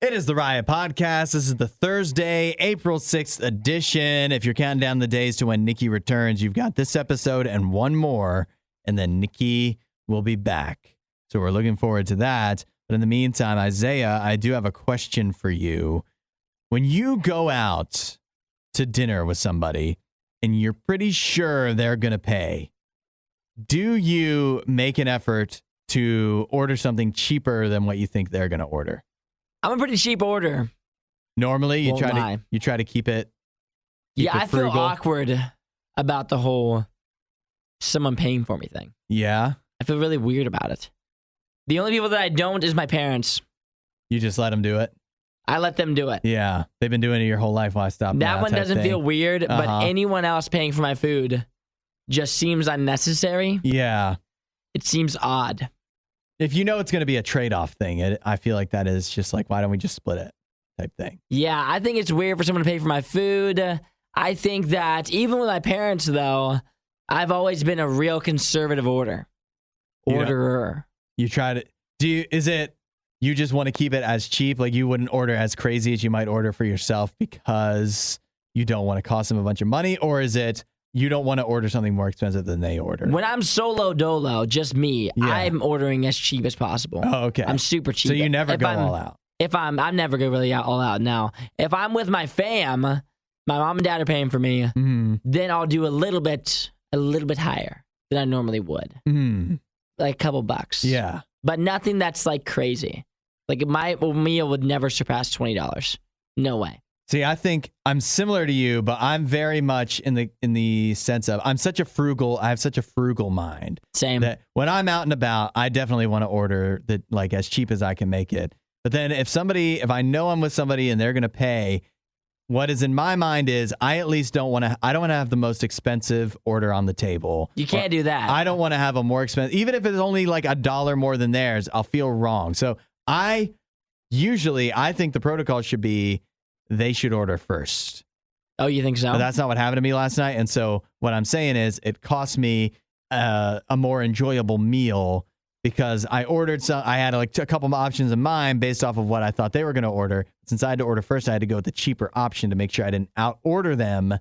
It is the Riot Podcast. This is the Thursday, April 6th edition. If you're counting down the days to when Nikki returns, you've got this episode and one more, and then Nikki will be back. So we're looking forward to that. But in the meantime, Isaiah, I do have a question for you. When you go out to dinner with somebody and you're pretty sure they're going to pay, do you make an effort to order something cheaper than what you think they're going to order? I'm a pretty cheap order. Normally, you try to keep it. I feel awkward about the whole someone paying for me thing. Yeah, I feel really weird about it. The only people that I don't is my parents. You just let them do it. I let them do it. Yeah, they've been doing it your whole life while I stopped. That one doesn't feel weird, but anyone else paying for my food just seems unnecessary. Yeah, it seems odd. If you know it's going to be a trade-off thing, I feel like that is just like, why don't we just split it type thing. Yeah, I think it's weird for someone to pay for my food. I think that even with my parents, though, I've always been a real conservative orderer. You try to, is it, you just want to keep it as cheap? Like you wouldn't order as crazy as you might order for yourself because you don't want to cost them a bunch of money? Or is it, you don't want to order something more expensive than they order? When I'm solo dolo, just me, I'm ordering as cheap as possible. Oh, okay. I'm super cheap. So you never go all out? I'm never go really all out now. If I'm with my fam, my mom and dad are paying for me, then I'll do a little bit higher than I normally would. Like a couple bucks. Yeah. But nothing that's like crazy. Like my meal would never surpass $20. No way. See, I think I'm similar to you, but I'm very much in the sense of I have such a frugal mind. Same. That when I'm out and about, I definitely want to order that like as cheap as I can make it. But then if I know I'm with somebody and they're going to pay, what is in my mind is I don't want to have the most expensive order on the table. You can't do that. I don't want to have a more expensive, even if it's only like $1 more than theirs, I'll feel wrong. So I think the protocol should be, they should order first. Oh, you think so? But that's not what happened to me last night. And so what I'm saying is it cost me a more enjoyable meal because I ordered I had like a couple of options in mind based off of what I thought they were going to order. Since I had to order first, I had to go with the cheaper option to make sure I didn't out order them.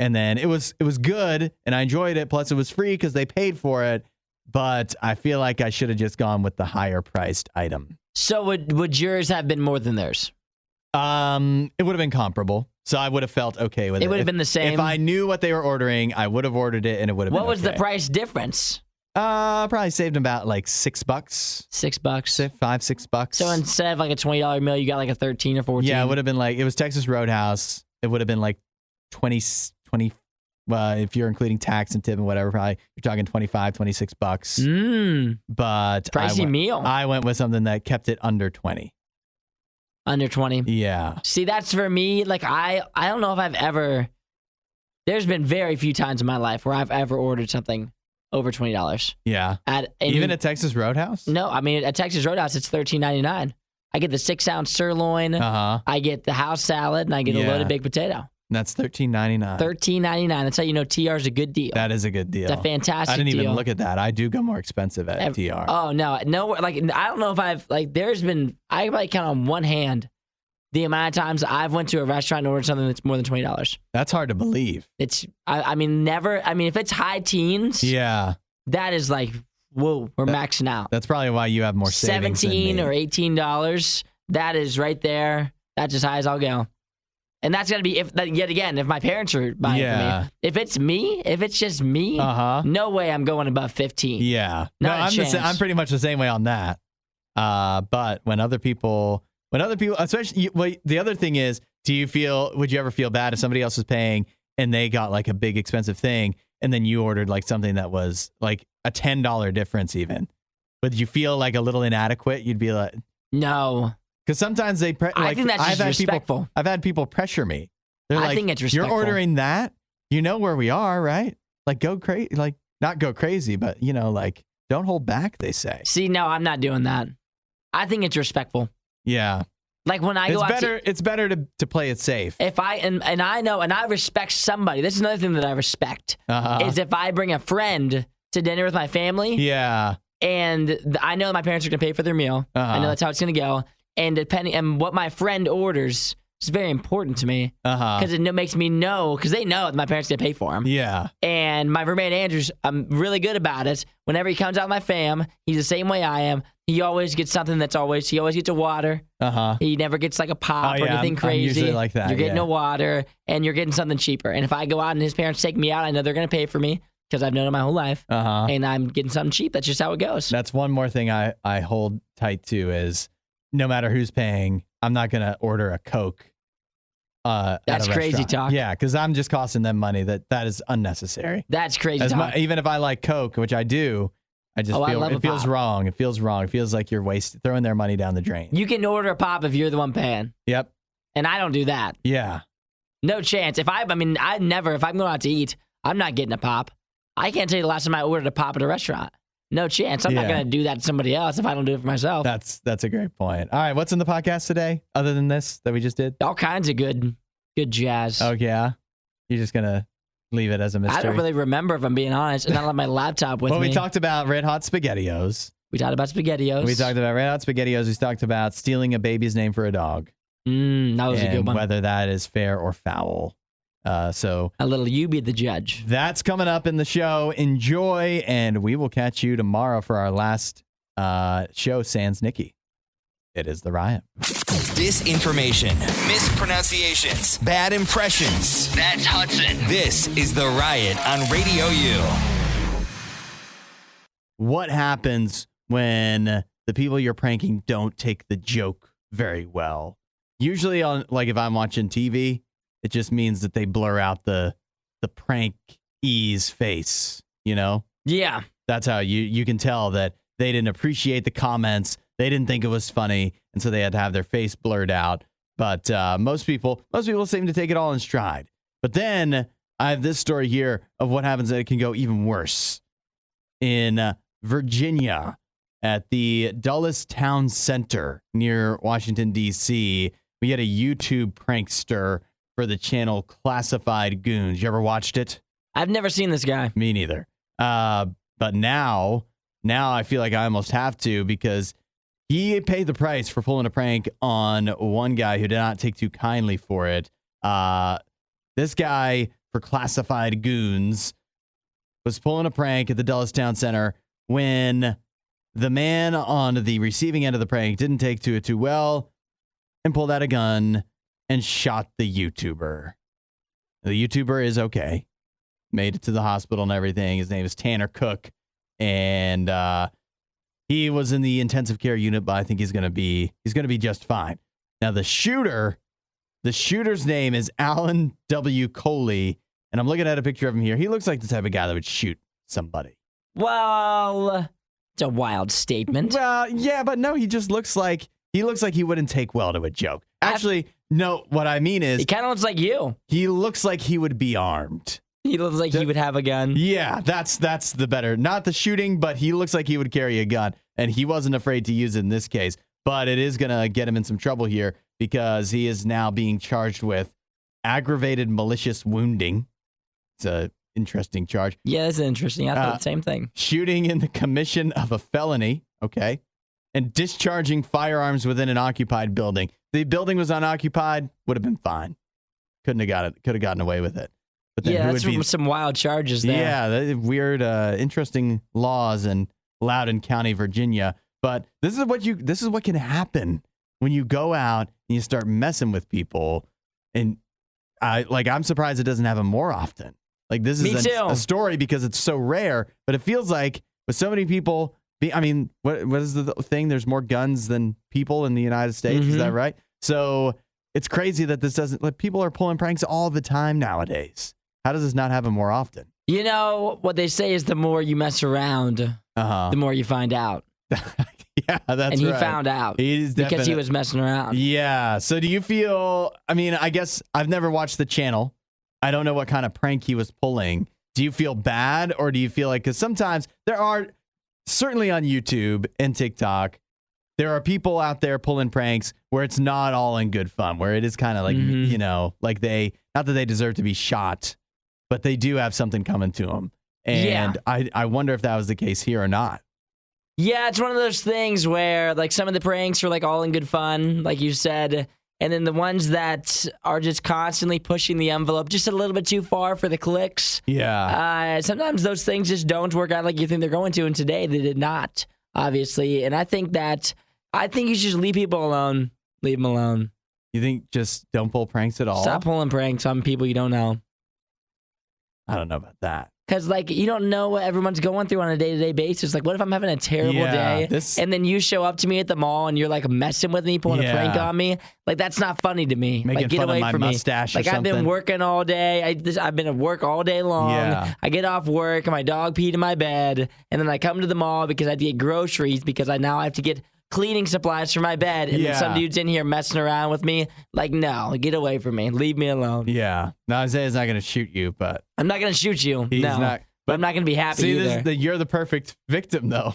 And then it was good and I enjoyed it. Plus it was free because they paid for it. But I feel like I should have just gone with the higher priced item. So would yours have been more than theirs? It would have been comparable, so I would have felt okay with it. It would have been the same. If I knew what they were ordering, I would have ordered it, and it would have been okay. What was the price difference? Probably saved about like $6. $6? $5-6. So instead of like a $20 meal, you got like a 13 or 14? Yeah, it would have been like, it was Texas Roadhouse. It would have been like 20, if you're including tax and tip and whatever, probably you're talking $25-26. But pricey meal. I went with something that kept it under 20. Under 20? Yeah. See, that's for me. Like, I don't know if I've ever... There's been very few times in my life where I've ever ordered something over $20. Yeah. Even at Texas Roadhouse? No, I mean, at Texas Roadhouse, it's $13.99. I get the 6-ounce sirloin. I get the house salad, and I get a loaded baked potato. That's $13.99. $13.99. That's how you know TR is a good deal. That is a good deal. It's a fantastic deal. I didn't even look at that. I do go more expensive at TR. Oh, no. Like, I don't know if I probably count on one hand the amount of times I've went to a restaurant and ordered something that's more than $20. That's hard to believe. Never. I mean, if it's high teens, that is like, whoa, we're maxing out. That's probably why you have more savings $17 or $18. That is right there. That's as high as I'll go. And that's going to be, if my parents are buying it for me. If it's just me, no way I'm going above 15. Yeah. I'm pretty much the same way on that. But when other people, especially, the other thing is, would you ever feel bad if somebody else was paying and they got like a big expensive thing and then you ordered like something that was like a $10 difference even? Would you feel like a little inadequate? You'd be like, no. Because sometimes I think that's just respectful. I've had people pressure me. I think it's respectful. You're ordering that? You know where we are, right? Like go crazy, like not go crazy, but like don't hold back, they say. See, no, I'm not doing that. I think it's respectful. Yeah. Like when I go out it's better to play it safe. If and I know, and I respect somebody. This is another thing that I respect. Is if I bring a friend to dinner with my family. Yeah. And I know my parents are going to pay for their meal. I know that's how it's going to go. and depending on what my friend orders, it's very important to me because it makes me know, because they know my parents can pay for them. Yeah. And my roommate Andrew's, I'm really good about it. Whenever he comes out with my fam, he's the same way I am. He always gets something he always gets a water. He never gets like a pop or anything crazy. I'm usually like that. You're getting a water and you're getting something cheaper. And if I go out and his parents take me out, I know they're going to pay for me because I've known him my whole life. And I'm getting something cheap. That's just how it goes. That's one more thing I hold tight to is no matter who's paying, I'm not going to order a Coke. That's crazy talk. Yeah, because I'm just costing them money. That is unnecessary. That's crazy talk. Even if I like Coke, which I do, I just feel it feels wrong. It feels wrong. It feels like you're throwing their money down the drain. You can order a pop if you're the one paying. Yep. And I don't do that. Yeah. No chance. If I'm going out to eat, I'm not getting a pop. I can't tell you the last time I ordered a pop at a restaurant. No chance. I'm not going to do that to somebody else if I don't do it for myself. That's a great point. All right, what's in the podcast today other than this that we just did? All kinds of good jazz. Oh, yeah? You're just going to leave it as a mystery? I don't really remember, if I'm being honest, and I don't have my laptop with me. Well, we talked about Red Hot SpaghettiOs. We talked about SpaghettiOs. We talked about Red Hot SpaghettiOs. We talked about stealing a baby's name for a dog. That was a good one. Whether that is fair or foul. So a little you be the judge. That's coming up in the show. Enjoy, and we will catch you tomorrow for our last show, Sans Nikki. It is The Riot. Disinformation, mispronunciations, bad impressions. That's Hudson. This is The Riot on RadioU. What happens when the people you're pranking don't take the joke very well? Usually, if I'm watching TV, it just means that they blur out the prank-ee's face, you know? Yeah. That's how you can tell that they didn't appreciate the comments. They didn't think it was funny, and so they had to have their face blurred out. But most people seem to take it all in stride. But then I have this story here of what happens that it can go even worse. In Virginia, at the Dulles Town Center near Washington, D.C., we had a YouTube prankster for the channel Classified Goons. You ever watched it? I've never seen this guy. Me neither. But now I feel like I almost have to, because he paid the price for pulling a prank on one guy who did not take too kindly for it. This guy for Classified Goons was pulling a prank at the Dulles Town Center when the man on the receiving end of the prank didn't take to it too well and pulled out a gun and shot the YouTuber. The YouTuber is okay. Made it to the hospital and everything. His name is Tanner Cook. And he was in the intensive care unit, but I think he's gonna be just fine. Now the shooter's name is Alan W. Coley, and I'm looking at a picture of him here. He looks like the type of guy that would shoot somebody. Well, it's a wild statement. Well, yeah, but no, he looks like he wouldn't take well to a joke. Actually, no, what I mean is he kind of looks like you. He looks like he would be armed. He looks like he would have a gun. Yeah, that's the better. Not the shooting, but he looks like he would carry a gun, and he wasn't afraid to use it in this case. But it is going to get him in some trouble here because he is now being charged with aggravated malicious wounding. It's an interesting charge. Yeah, that's interesting. I thought the same thing. Shooting in the commission of a felony, okay, and discharging firearms within an occupied building. The building was unoccupied, would have been fine. Could have gotten away with it. But then that's some wild charges there. Yeah, weird, interesting laws in Loudoun County, Virginia. But this is what can happen when you go out and you start messing with people. And I'm surprised it doesn't happen more often. Like this is a story because it's so rare. But it feels like with so many people, what is the thing? There's more guns than people in the United States. Mm-hmm. Is that right? So it's crazy that this doesn't. Like people are pulling pranks all the time nowadays. How does this not happen more often? You know, what they say is the more you mess around, the more you find out. Yeah, that's right. And he found out because he was messing around. Yeah. So do you feel, I guess I've never watched the channel. I don't know what kind of prank he was pulling. Do you feel bad or do you feel like, because sometimes there are, certainly on YouTube and TikTok, there are people out there pulling pranks where it's not all in good fun, where it is kind of like, like not that they deserve to be shot, but they do have something coming to them. And I wonder if that was the case here or not. Yeah, it's one of those things where like some of the pranks are like all in good fun, like you said. And then the ones that are just constantly pushing the envelope just a little bit too far for the clicks. Yeah. Sometimes those things just don't work out like you think they're going to. And today they did not, obviously. And I think you should just leave people alone. Leave them alone. You think just don't pull pranks at all? Stop pulling pranks on people you don't know. I don't know about that. Because, like, you don't know what everyone's going through on a day-to-day basis. Like, what if I'm having a terrible day and then you show up to me at the mall and you're, like, messing with me, pulling a prank on me? Like, that's not funny to me. Making like, get fun away of my from mustache me. or Like, I've been something. working all day. I've been at work all day long. Yeah. I get off work and my dog peed in my bed. And then I come to the mall because I have to get groceries because I now have to get cleaning supplies for my bed, and then some dude's in here messing around with me. Like, no, get away from me. Leave me alone. Yeah. No, Isaiah's not going to shoot you, but... I'm not going to shoot you. He's no. not... But I'm not going to be happy either. You're the perfect victim, though,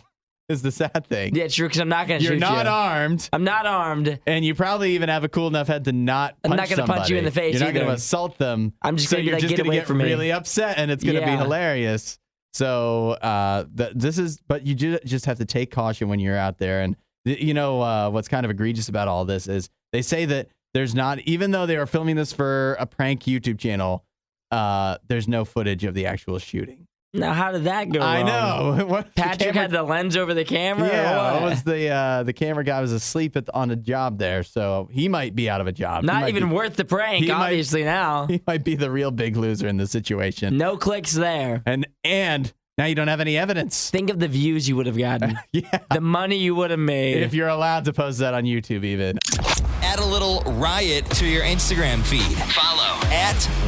is the sad thing. Yeah, true, because I'm not going to shoot you. You're not armed. I'm not armed. And you probably even have a cool enough head to not punch somebody. I'm not going to punch you in the face You're not either. going to assault them. I'm just going to you're just get away from me. really upset, and it's going to be hilarious. So but you just have to take caution when you're out there. And you know what's kind of egregious about all this is they say that there's not, even though they are filming this for a prank YouTube channel, there's no footage of the actual shooting. Now, how did that go I wrong? know. Patrick had the lens over the camera? Yeah, or what? it was the camera guy was asleep on a job there, so he might be out of a job. Not even worth the prank, obviously, now. He might be the real big loser in this situation. No clicks there. And now you don't have any evidence. Think of the views you would have gotten. Yeah. The money you would have made. If you're allowed to post that on YouTube even. Add a little riot to your Instagram feed. Follow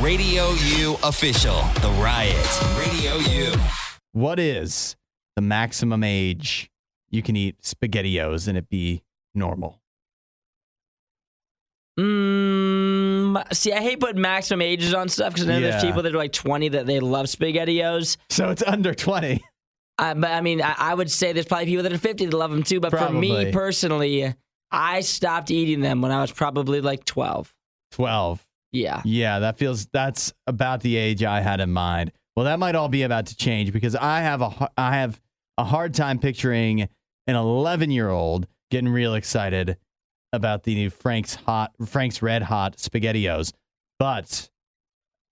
@RadioU Official. The Riot. Radio U. What is the maximum age you can eat SpaghettiOs and it be normal? See, I hate putting maximum ages on stuff because I know there's people that are like 20 that they love SpaghettiOs. So it's under 20. But I mean, I would say there's probably people that are 50 that love them too. But for me personally, I stopped eating them when I was probably like 12. 12. Yeah. Yeah, that's about the age I had in mind. Well, that might all be about to change because I have a hard time picturing an 11-year-old getting real excited about the new Frank's Red Hot SpaghettiOs. But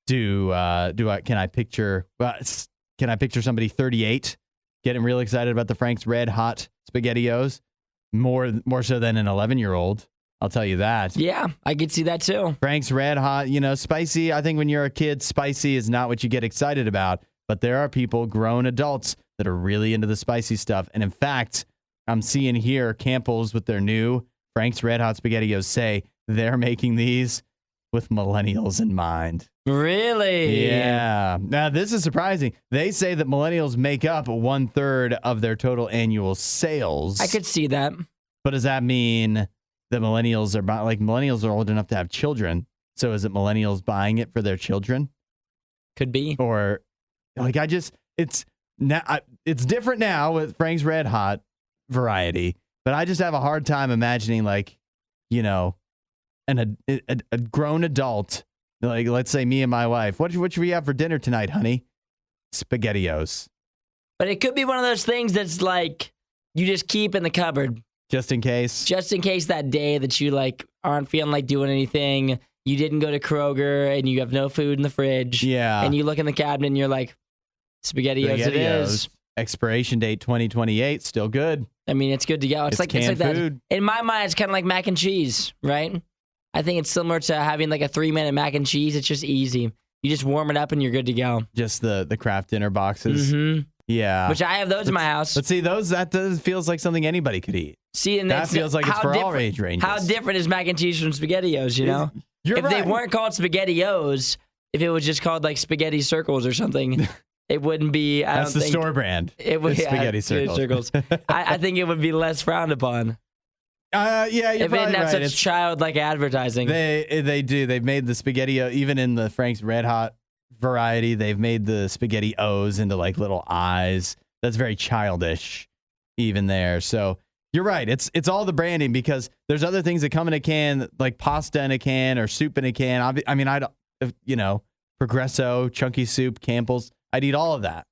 can I picture somebody 38 getting real excited about the Frank's Red Hot SpaghettiOs more so than an 11-year-old? I'll tell you that. Yeah, I could see that too. Frank's Red Hot, spicy. I think when you're a kid, spicy is not what you get excited about. But there are people, grown adults, that are really into the spicy stuff. And in fact, I'm seeing here Campbell's with their new Frank's Red Hot SpaghettiOs say they're making these with millennials in mind. Really? Yeah. Now, this is surprising. They say that millennials make up 1/3 of their total annual sales. I could see that. But does that mean that millennials are old enough to have children? So is it millennials buying it for their children? Could be. Or it's different now with Frank's Red Hot variety, but I just have a hard time imagining a grown adult, like let's say me and my wife, what should we have for dinner tonight, honey? SpaghettiOs. But it could be one of those things that's like you just keep in the cupboard. Just in case? Just in case that day that you aren't feeling like doing anything, you didn't go to Kroger and you have no food in the fridge. Yeah. And you look in the cabinet and you're like, SpaghettiOs it is. Expiration date 2028, still good. I mean, it's good to go. It's like canned food. That. In my mind, it's kind of like mac and cheese, right? I think it's similar to having like a 3-minute mac and cheese. It's just easy. You just warm it up and you're good to go. Just the Kraft dinner boxes. Mm-hmm. Yeah. Which I have those in my house. But see, feels like something anybody could eat. See, and that feels like it's for all age ranges. How different is mac and cheese from SpaghettiOs, you know? If they weren't called SpaghettiOs, if it was just called like spaghetti circles or something, it wouldn't be. That's the store brand. It would spaghetti circles. I think it would be less frowned upon. Yeah, you're if it didn't have such childlike advertising. They do. They've made the SpaghettiO, even in the Frank's Red Hot variety, they've made the SpaghettiOs into like little eyes. That's very childish, even there. So you're right. It's all the branding because there's other things that come in a can, like pasta in a can or soup in a can. I mean, Progresso, chunky soup, Campbell's. I'd eat all of that.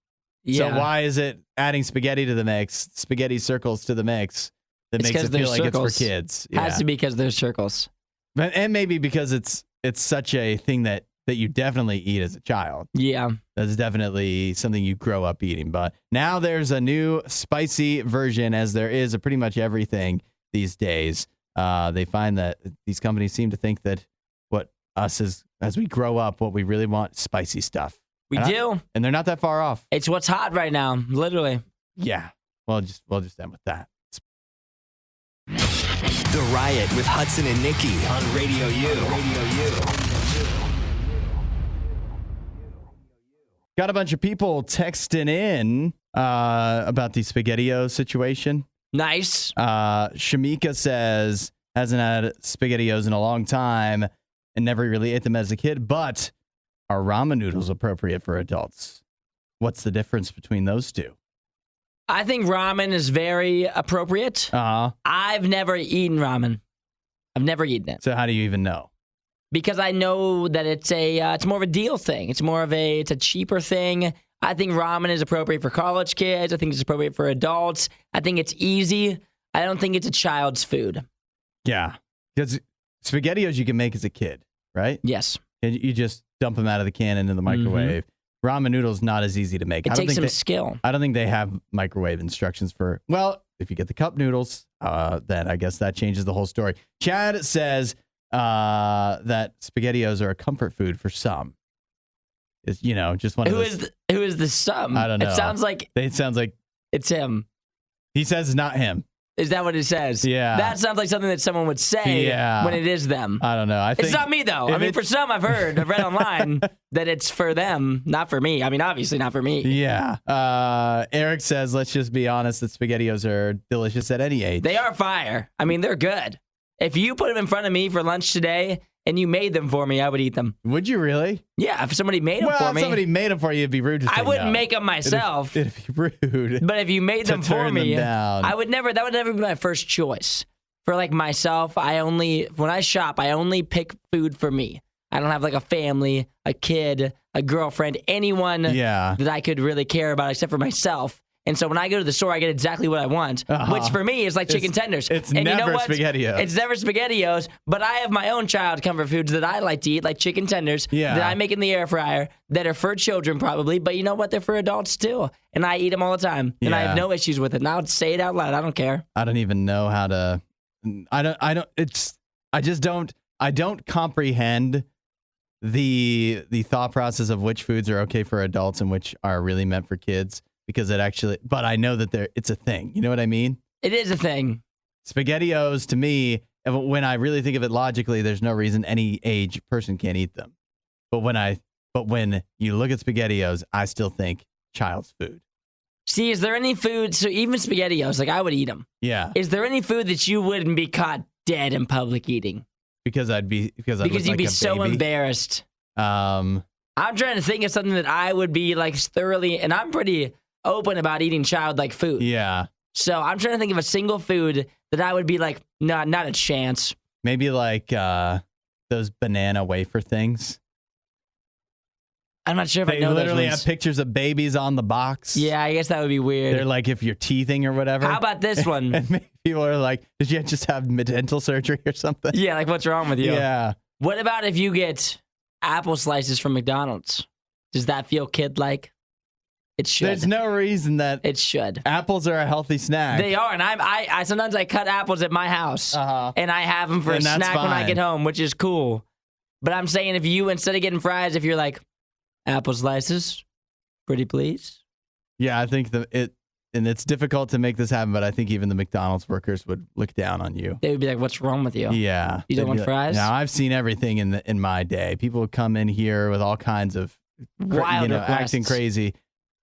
So why is it adding spaghetti to the mix, spaghetti circles to the mix that makes it feel like it's for kids? Yeah. Has to be because they're circles. And maybe because it's such a thing that you definitely eat as a child. Yeah. That's definitely something you grow up eating. But now there's a new spicy version, as there is of pretty much everything these days. They find that these companies seem to think that what us as we grow up, what we really want, spicy stuff. We do. And they're not that far off. It's what's hot right now, literally. Yeah. We'll just end with that. The Riot with Hudson and Nikki on RadioU. Got a bunch of people texting in about the SpaghettiOs situation. Nice. Shamika says, hasn't had SpaghettiOs in a long time and never really ate them as a kid, but are ramen noodles appropriate for adults? What's the difference between those two? I think ramen is very appropriate. I've never eaten ramen. I've never eaten it. So how do you even know? Because I know that it's more of a deal thing. It's a cheaper thing. I think ramen is appropriate for college kids. I think it's appropriate for adults. I think it's easy. I don't think it's a child's food. Yeah. Because SpaghettiOs you can make as a kid, right? Yes. And you just dump them out of the can into the microwave. Mm-hmm. Ramen noodles not as easy to make. It takes some skill. I don't think they have microwave instructions for, well, if you get the cup noodles, then I guess that changes the whole story. Chad says that SpaghettiOs are a comfort food for some. It's, just one of those. Who is the some? I don't know. It sounds like it's him. He says it's not him. Is that what it says? Yeah. That sounds like something that someone would say when it is them. I don't know. It's not me, though. I mean, for some, I've read online that it's for them, not for me. I mean, obviously not for me. Yeah. Eric says, let's just be honest, that SpaghettiOs are delicious at any age. They are fire. I mean, they're good. If you put them in front of me for lunch today and you made them for me, I would eat them. Would you really? Yeah, if somebody made them for me. Well, if somebody made them for you, it'd be rude to say I wouldn't make them myself. It'd be rude. But if you made them for me, that would never be my first choice. For like myself, when I shop, I only pick food for me. I don't have like a family, a kid, a girlfriend, anyone that I could really care about except for myself. And so when I go to the store, I get exactly what I want, which for me is like chicken tenders. It's never SpaghettiOs. It's never SpaghettiOs, but I have my own child comfort foods that I like to eat, like chicken tenders that I make in the air fryer that are for children probably, but you know what? They're for adults too. And I eat them all the time. And I have no issues with it. And I would say it out loud. I don't care. I don't even know how to, I don't comprehend the thought process of which foods are okay for adults and which are really meant for kids. Because but I know that it's a thing. You know what I mean? It is a thing. SpaghettiOs, to me, when I really think of it logically, there's no reason any age person can't eat them. But when you look at SpaghettiOs, I still think child's food. See, is there any food? So even SpaghettiOs, like I would eat them. Yeah. Is there any food that you wouldn't be caught dead in public eating? Because you'd be so embarrassed. I'm trying to think of something that I would be like thoroughly, and I'm pretty open about eating childlike food. Yeah. So I'm trying to think of a single food that I would be like, no, not a chance. Maybe like those banana wafer things. I'm not sure if I know those. They literally have pictures of babies on the box. Yeah, I guess that would be weird. They're like if you're teething or whatever. How about this one? And maybe people are like, did you just have dental surgery or something? Yeah, like what's wrong with you? Yeah. What about if you get apple slices from McDonald's? Does that feel kid-like? It should. There's no reason that it should. Apples are a healthy snack. They are, and I sometimes I cut apples at my house, and I have them for a snack when I get home, which is cool. But I'm saying if you, instead of getting fries, if you're like, apple slices, pretty please. Yeah, I think and it's difficult to make this happen, but I think even the McDonald's workers would look down on you. They would be like, what's wrong with you? Yeah. You don't want fries? Now, I've seen everything in my day. People would come in here with all kinds of wild acting crazy.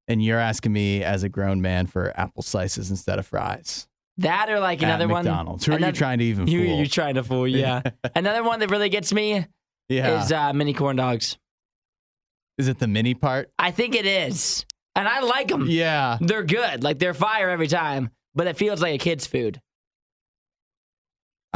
And you're asking me as a grown man for apple slices instead of fries. That or like another one. McDonald's. Who are you trying to even fool? You're trying to fool, yeah. Another one that really gets me is mini corn dogs. Is it the mini part? I think it is. And I like them. Yeah. They're good. Like, they're fire every time. But it feels like a kid's food.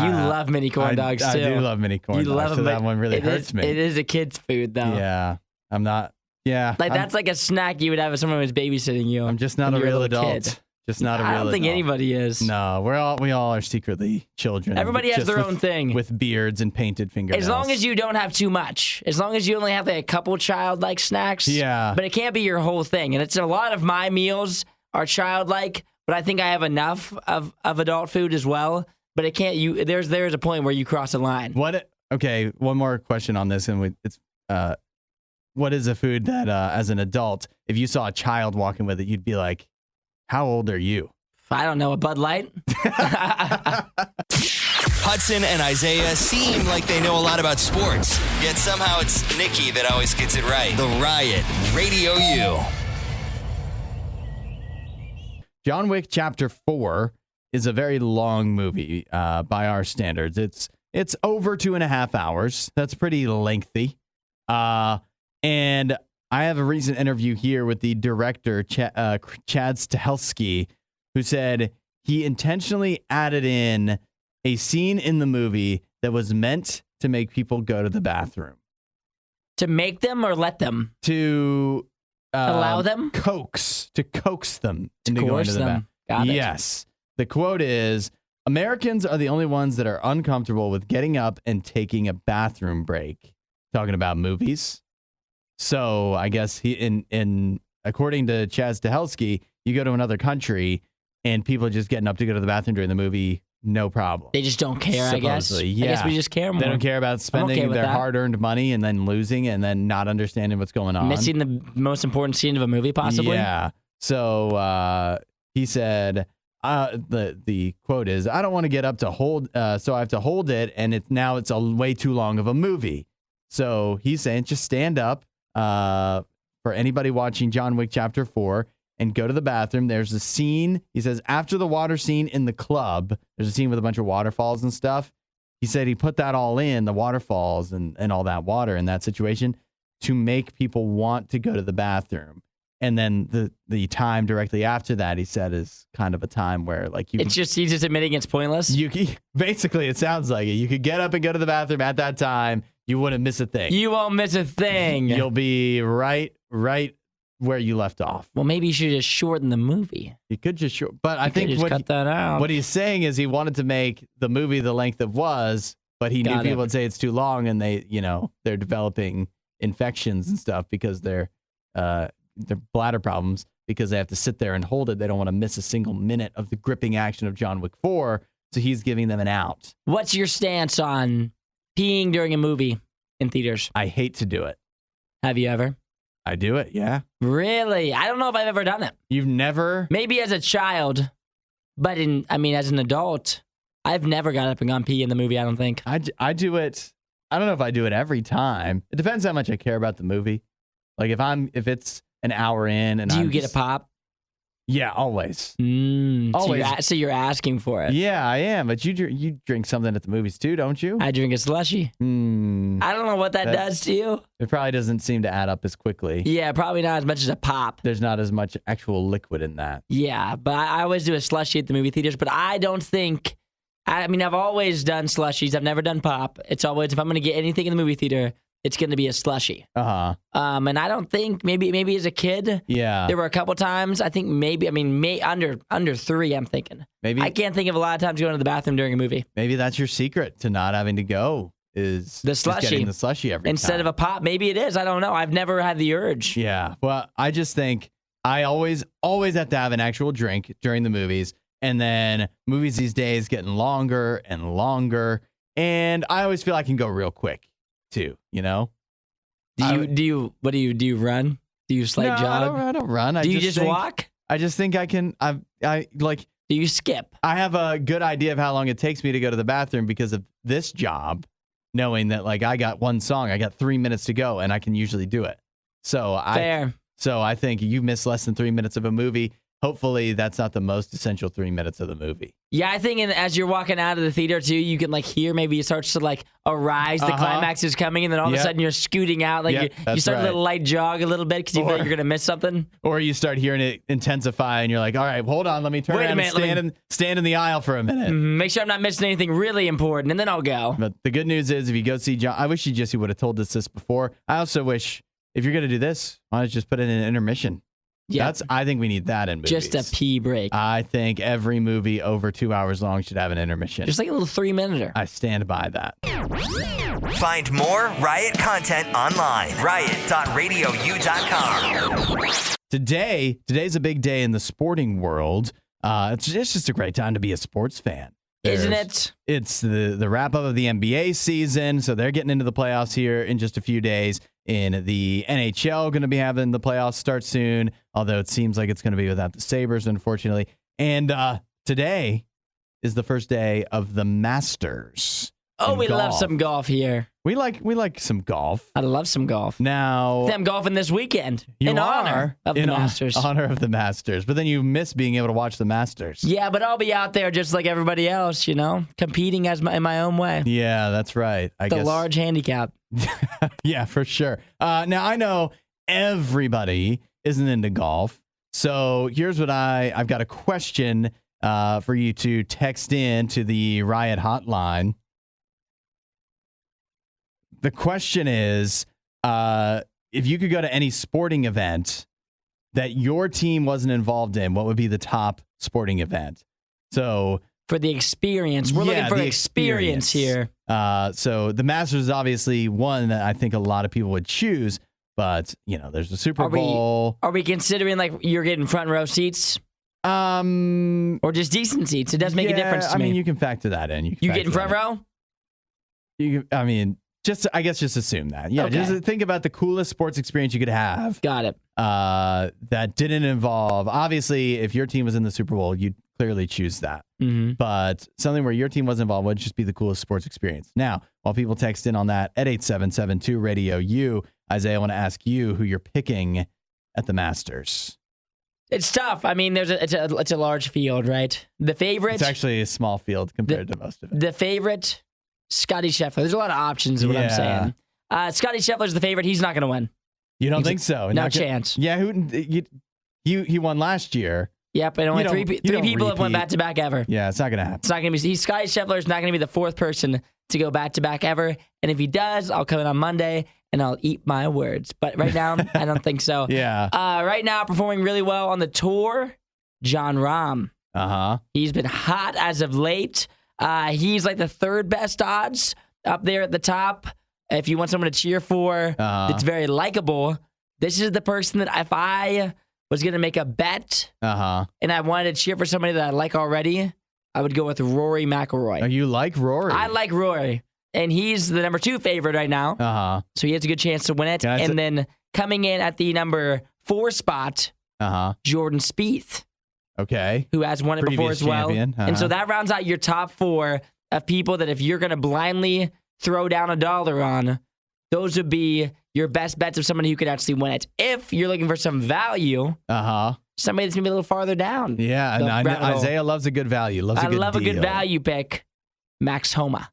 You love mini corn dogs, too. I do love mini corn dogs. You love them, so that one really hurts me. It is a kid's food, though. Yeah. I'm not... Yeah. Like that's like a snack you would have if someone was babysitting you. I'm just not a real adult. Kid. Just not a real adult. I don't think anybody is. No, we all are secretly children. Everybody has their own thing. With beards and painted fingernails. As long as you don't have too much. As long as you only have like a couple childlike snacks. Yeah. But it can't be your whole thing. And it's a lot of my meals are childlike, but I think I have enough of adult food as well. But it can't. There's a point where you cross a line. Okay, one more question on this, and it's what is a food that as an adult, if you saw a child walking with it, you'd be like, how old are you? I don't know, a Bud Light? Hudson and Isaiah seem like they know a lot about sports, yet somehow it's Nikki that always gets it right. The Riot, Radio U. John Wick Chapter 4 is a very long movie by our standards. It's over 2.5 hours. That's pretty lengthy. And I have a recent interview here with the director, Chad Stahelski, who said he intentionally added in a scene in the movie that was meant to make people go to the bathroom. To make them or let them? To allow them? Coax them into going to the bathroom. Got it. Yes. The quote is, Americans are the only ones that are uncomfortable with getting up and taking a bathroom break. Talking about movies. So I guess according to Chad Stahelski, you go to another country and people are just getting up to go to the bathroom during the movie, no problem. They just don't care, Supposedly, I guess. Yeah. I guess we just care more. They don't care about spending their hard-earned money and then losing and then not understanding what's going on. Missing the most important scene of a movie, possibly? Yeah. So he said, the quote is, I don't want to get up to hold, so I have to hold it, and it's a way too long of a movie. So he's saying just stand up for anybody watching John Wick Chapter 4 and go to the bathroom. There's a scene, he says, after the water scene in the club, there's a scene with a bunch of waterfalls and stuff. He said he put that all in, the waterfalls and all that water in that situation, to make people want to go to the bathroom. And then the time directly after that, he said, is kind of a time where like he's just admitting it's pointless. Basically, it sounds like it. You could get up and go to the bathroom at that time. You wouldn't miss a thing. You won't miss a thing. You'll be right where you left off. Well, maybe you should just shorten the movie. You could just but I think cut that out. What he's saying is he wanted to make the movie the length it was, but he knew people would say it's too long, and they're developing infections and stuff because they're bladder problems because they have to sit there and hold it. They don't want to miss a single minute of the gripping action of John Wick 4, so he's giving them an out. What's your stance on peeing during a movie in theaters? I hate to do it. Have you ever? I do it, yeah. Really? I don't know if I've ever done it. You've never? Maybe as a child, but as an adult, I've never got up and gone pee in the movie, I don't think. I do it. I don't know if I do it every time. It depends how much I care about the movie. Like if it's an hour in and do you get a pop? Yeah, always. Always. So you're asking for it. Yeah, I am. But you drink something at the movies too, don't you? I drink a slushie. I don't know what that does to you. It probably doesn't seem to add up as quickly. Yeah, probably not as much as a pop. There's not as much actual liquid in that. Yeah, but I always do a slushie at the movie theaters. But I don't think. I've always done slushies. I've never done pop. It's always, if I'm going to get anything in the movie theater, it's going to be a slushie. And I don't think, maybe as a kid, there were a couple times, I think under 3, I'm thinking. Maybe I can't think of a lot of times going to the bathroom during a movie. Maybe that's your secret to not having to go is the slushie. Getting the slushie every Instead time. Of a pop. Maybe it is. I don't know. I've never had the urge. Yeah. Well, I just think I always have to have an actual drink during the movies. And then movies these days getting longer and longer. And I always feel I can go real quick too, Do you run? Do you jog? I don't run. Do you just walk? I just think I can. Do you skip? I have a good idea of how long it takes me to go to the bathroom because of this job, knowing that I got one song, I got 3 minutes to go, and I can usually do it. Fair. So I think you miss less than 3 minutes of a movie. Hopefully that's not the most essential 3 minutes of the movie. Yeah, I think as you're walking out of the theater too, you can hear maybe it starts to arise. The climax is coming, and then all of a sudden you're scooting out. You start a light jog a little bit because you feel like you're gonna miss something. Or you start hearing it intensify, and you're like, "All right, hold on, let me turn around and stand in the aisle for a minute. Make sure I'm not missing anything really important, and then I'll go." But the good news is, if you go see John, I wish Jesse would have told us this before. I also wish if you're going to do this, why don't you just put it in an intermission? Yeah. I think we need that in movies. Just a pee break. I think every movie over 2 hours long should have an intermission. Just like a little 3-minuter. I stand by that. Find more Riot content online. riot.radiou.com. Today's a big day in the sporting world. It's just a great time to be a sports fan. Isn't it? It's the wrap up of the NBA season, so they're getting into the playoffs here in just a few days. In the NHL, going to be having the playoffs start soon, although it seems like it's going to be without the Sabres, unfortunately. And today is the first day of the Masters. Oh, we love some golf here. We like some golf. I love some golf. Now, I'm golfing this weekend honor of the Masters. Honor of the Masters. But then you miss being able to watch the Masters. Yeah, but I'll be out there just like everybody else, competing in my own way. Yeah, that's right. I guess. Large handicap. Yeah, for sure. Now, I know everybody isn't into golf. So here's what I've got a question for you to text in to the Riot hotline. The question is, if you could go to any sporting event that your team wasn't involved in, what would be the top sporting event? So for the experience, we're looking for experience here. So the Masters is obviously one that I think a lot of people would choose, but there's the Super Bowl. Are we considering like you're getting front row seats? Or just decent seats? It does make a difference to me. I mean, you can factor that in. You getting front row? I guess just assume that. Yeah, okay. Just think about the coolest sports experience you could have. Got it. That didn't involve, obviously, if your team was in the Super Bowl, you'd clearly choose that. Mm-hmm. But something where your team wasn't involved would just be the coolest sports experience. Now, while people text in on that at 877-2-RADIO-U, Isaiah, I want to ask you who you're picking at the Masters. It's tough. I mean, it's a large field, right? The favorite. It's actually a small field compared to most of it. The favorite. Scotty Scheffler. There's a lot of options, is what I'm saying. Scotty Scheffler's the favorite. He's not going to win. You don't think so? No chance. Yeah, he won last year. Yep, and only three people have won back-to-back ever. Yeah, it's not going to happen. It's not going to be. Scotty Scheffler is not going to be the fourth person to go back-to-back ever. And if he does, I'll come in on Monday and I'll eat my words. But right now, I don't think so. Yeah. Right now, performing really well on the tour, Jon Rahm. Uh-huh. He's been hot as of late. He's like the third best odds up there at the top. If you want someone to cheer for, that's very likable. This is the person that if I was going to make a bet and I wanted to cheer for somebody that I like already, I would go with Rory McIlroy. Oh, you like Rory? I like Rory. And he's the number 2 favorite right now. So he has a good chance to win it. Then coming in at the number 4 spot, Jordan Spieth. Okay. Who has won it before as well. And so that rounds out your top 4 of people that if you're going to blindly throw down $1 on, those would be your best bets of somebody who could actually win it. If you're looking for some value, somebody that's going to be a little farther down. Yeah, and I know Isaiah loves a good value. I love a good value pick. Max Homa.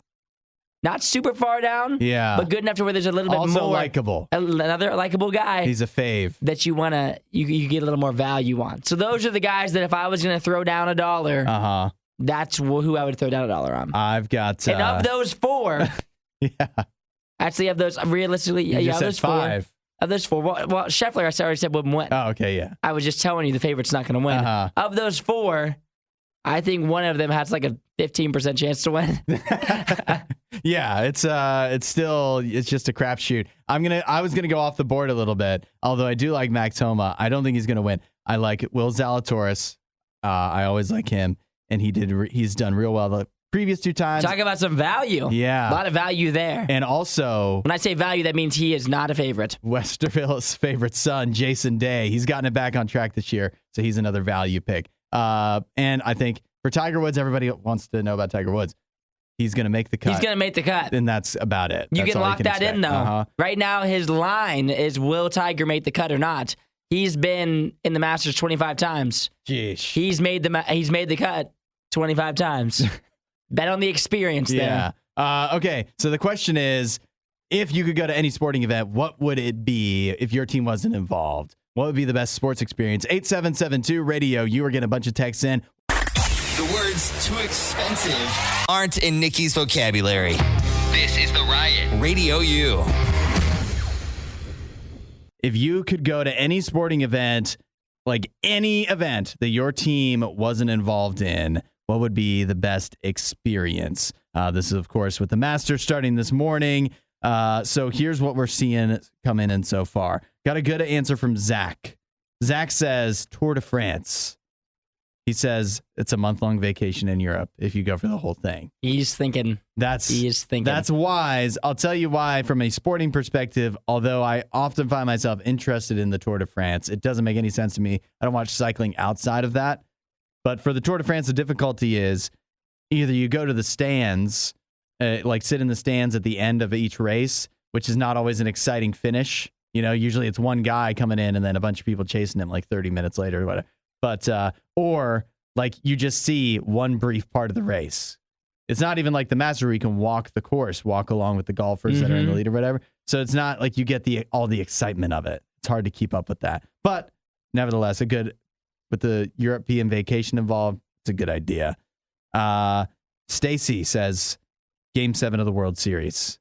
Not super far down, but good enough to where there's a little bit more. Also likable. Another likable guy. He's a fave. That you want to, you get a little more value on. So those are the guys that if I was going to throw down $1, that's who I would throw down $1 on. I've got... and of those 4... Actually, of those, realistically... You just said 5. Of those 4... Well, Scheffler, I already said wouldn't win. Oh, okay, yeah. I was just telling you the favorite's not going to win. Of those 4... I think one of them has like a 15% chance to win. Yeah, it's just a crapshoot. I was gonna go off the board a little bit, although I do like Max Homa. I don't think he's gonna win. I like Will Zalatoris. I always like him, and he's done real well the previous 2 times. Talk about some value. Yeah, a lot of value there. And also, when I say value, that means he is not a favorite. Westerville's favorite son, Jason Day. He's gotten it back on track this year, so he's another value pick. And I think for Tiger Woods, everybody wants to know about Tiger Woods. He's going to make the cut. He's going to make the cut. And that's about it. You can lock that in, though. Right now, his line is, will Tiger make the cut or not? He's been in the Masters 25 times. Jeez. He's made the cut 25 times. Bet on the experience there. Okay, so the question is, if you could go to any sporting event, what would it be if your team wasn't involved? What would be the best sports experience? 8772-RADIO. You are getting a bunch of texts in. The words too expensive aren't in Nikki's vocabulary. This is The Riot, Radio U. if you could go to any sporting event, like any event that your team wasn't involved in, what would be the best experience? This is, of course, with the Masters starting this morning. So here's what we're seeing come in so far. Got a good answer from Zach. Zach says Tour de France. He says it's a month-long vacation in Europe if you go for the whole thing. He's thinking. That's wise. I'll tell you why from a sporting perspective, although I often find myself interested in the Tour de France. It doesn't make any sense to me. I don't watch cycling outside of that. But for the Tour de France, the difficulty is either you go to the stands, like sit in the stands at the end of each race, which is not always an exciting finish. Usually it's one guy coming in and then a bunch of people chasing him like 30 minutes later or whatever. But, or like you just see one brief part of the race. It's not even like the Masters where you can walk the course, walk along with the golfers that are in the lead or whatever. So it's not like you get all the excitement of it. It's hard to keep up with that. But nevertheless, with the European vacation involved, it's a good idea. Stacy says Game 7 of the World Series.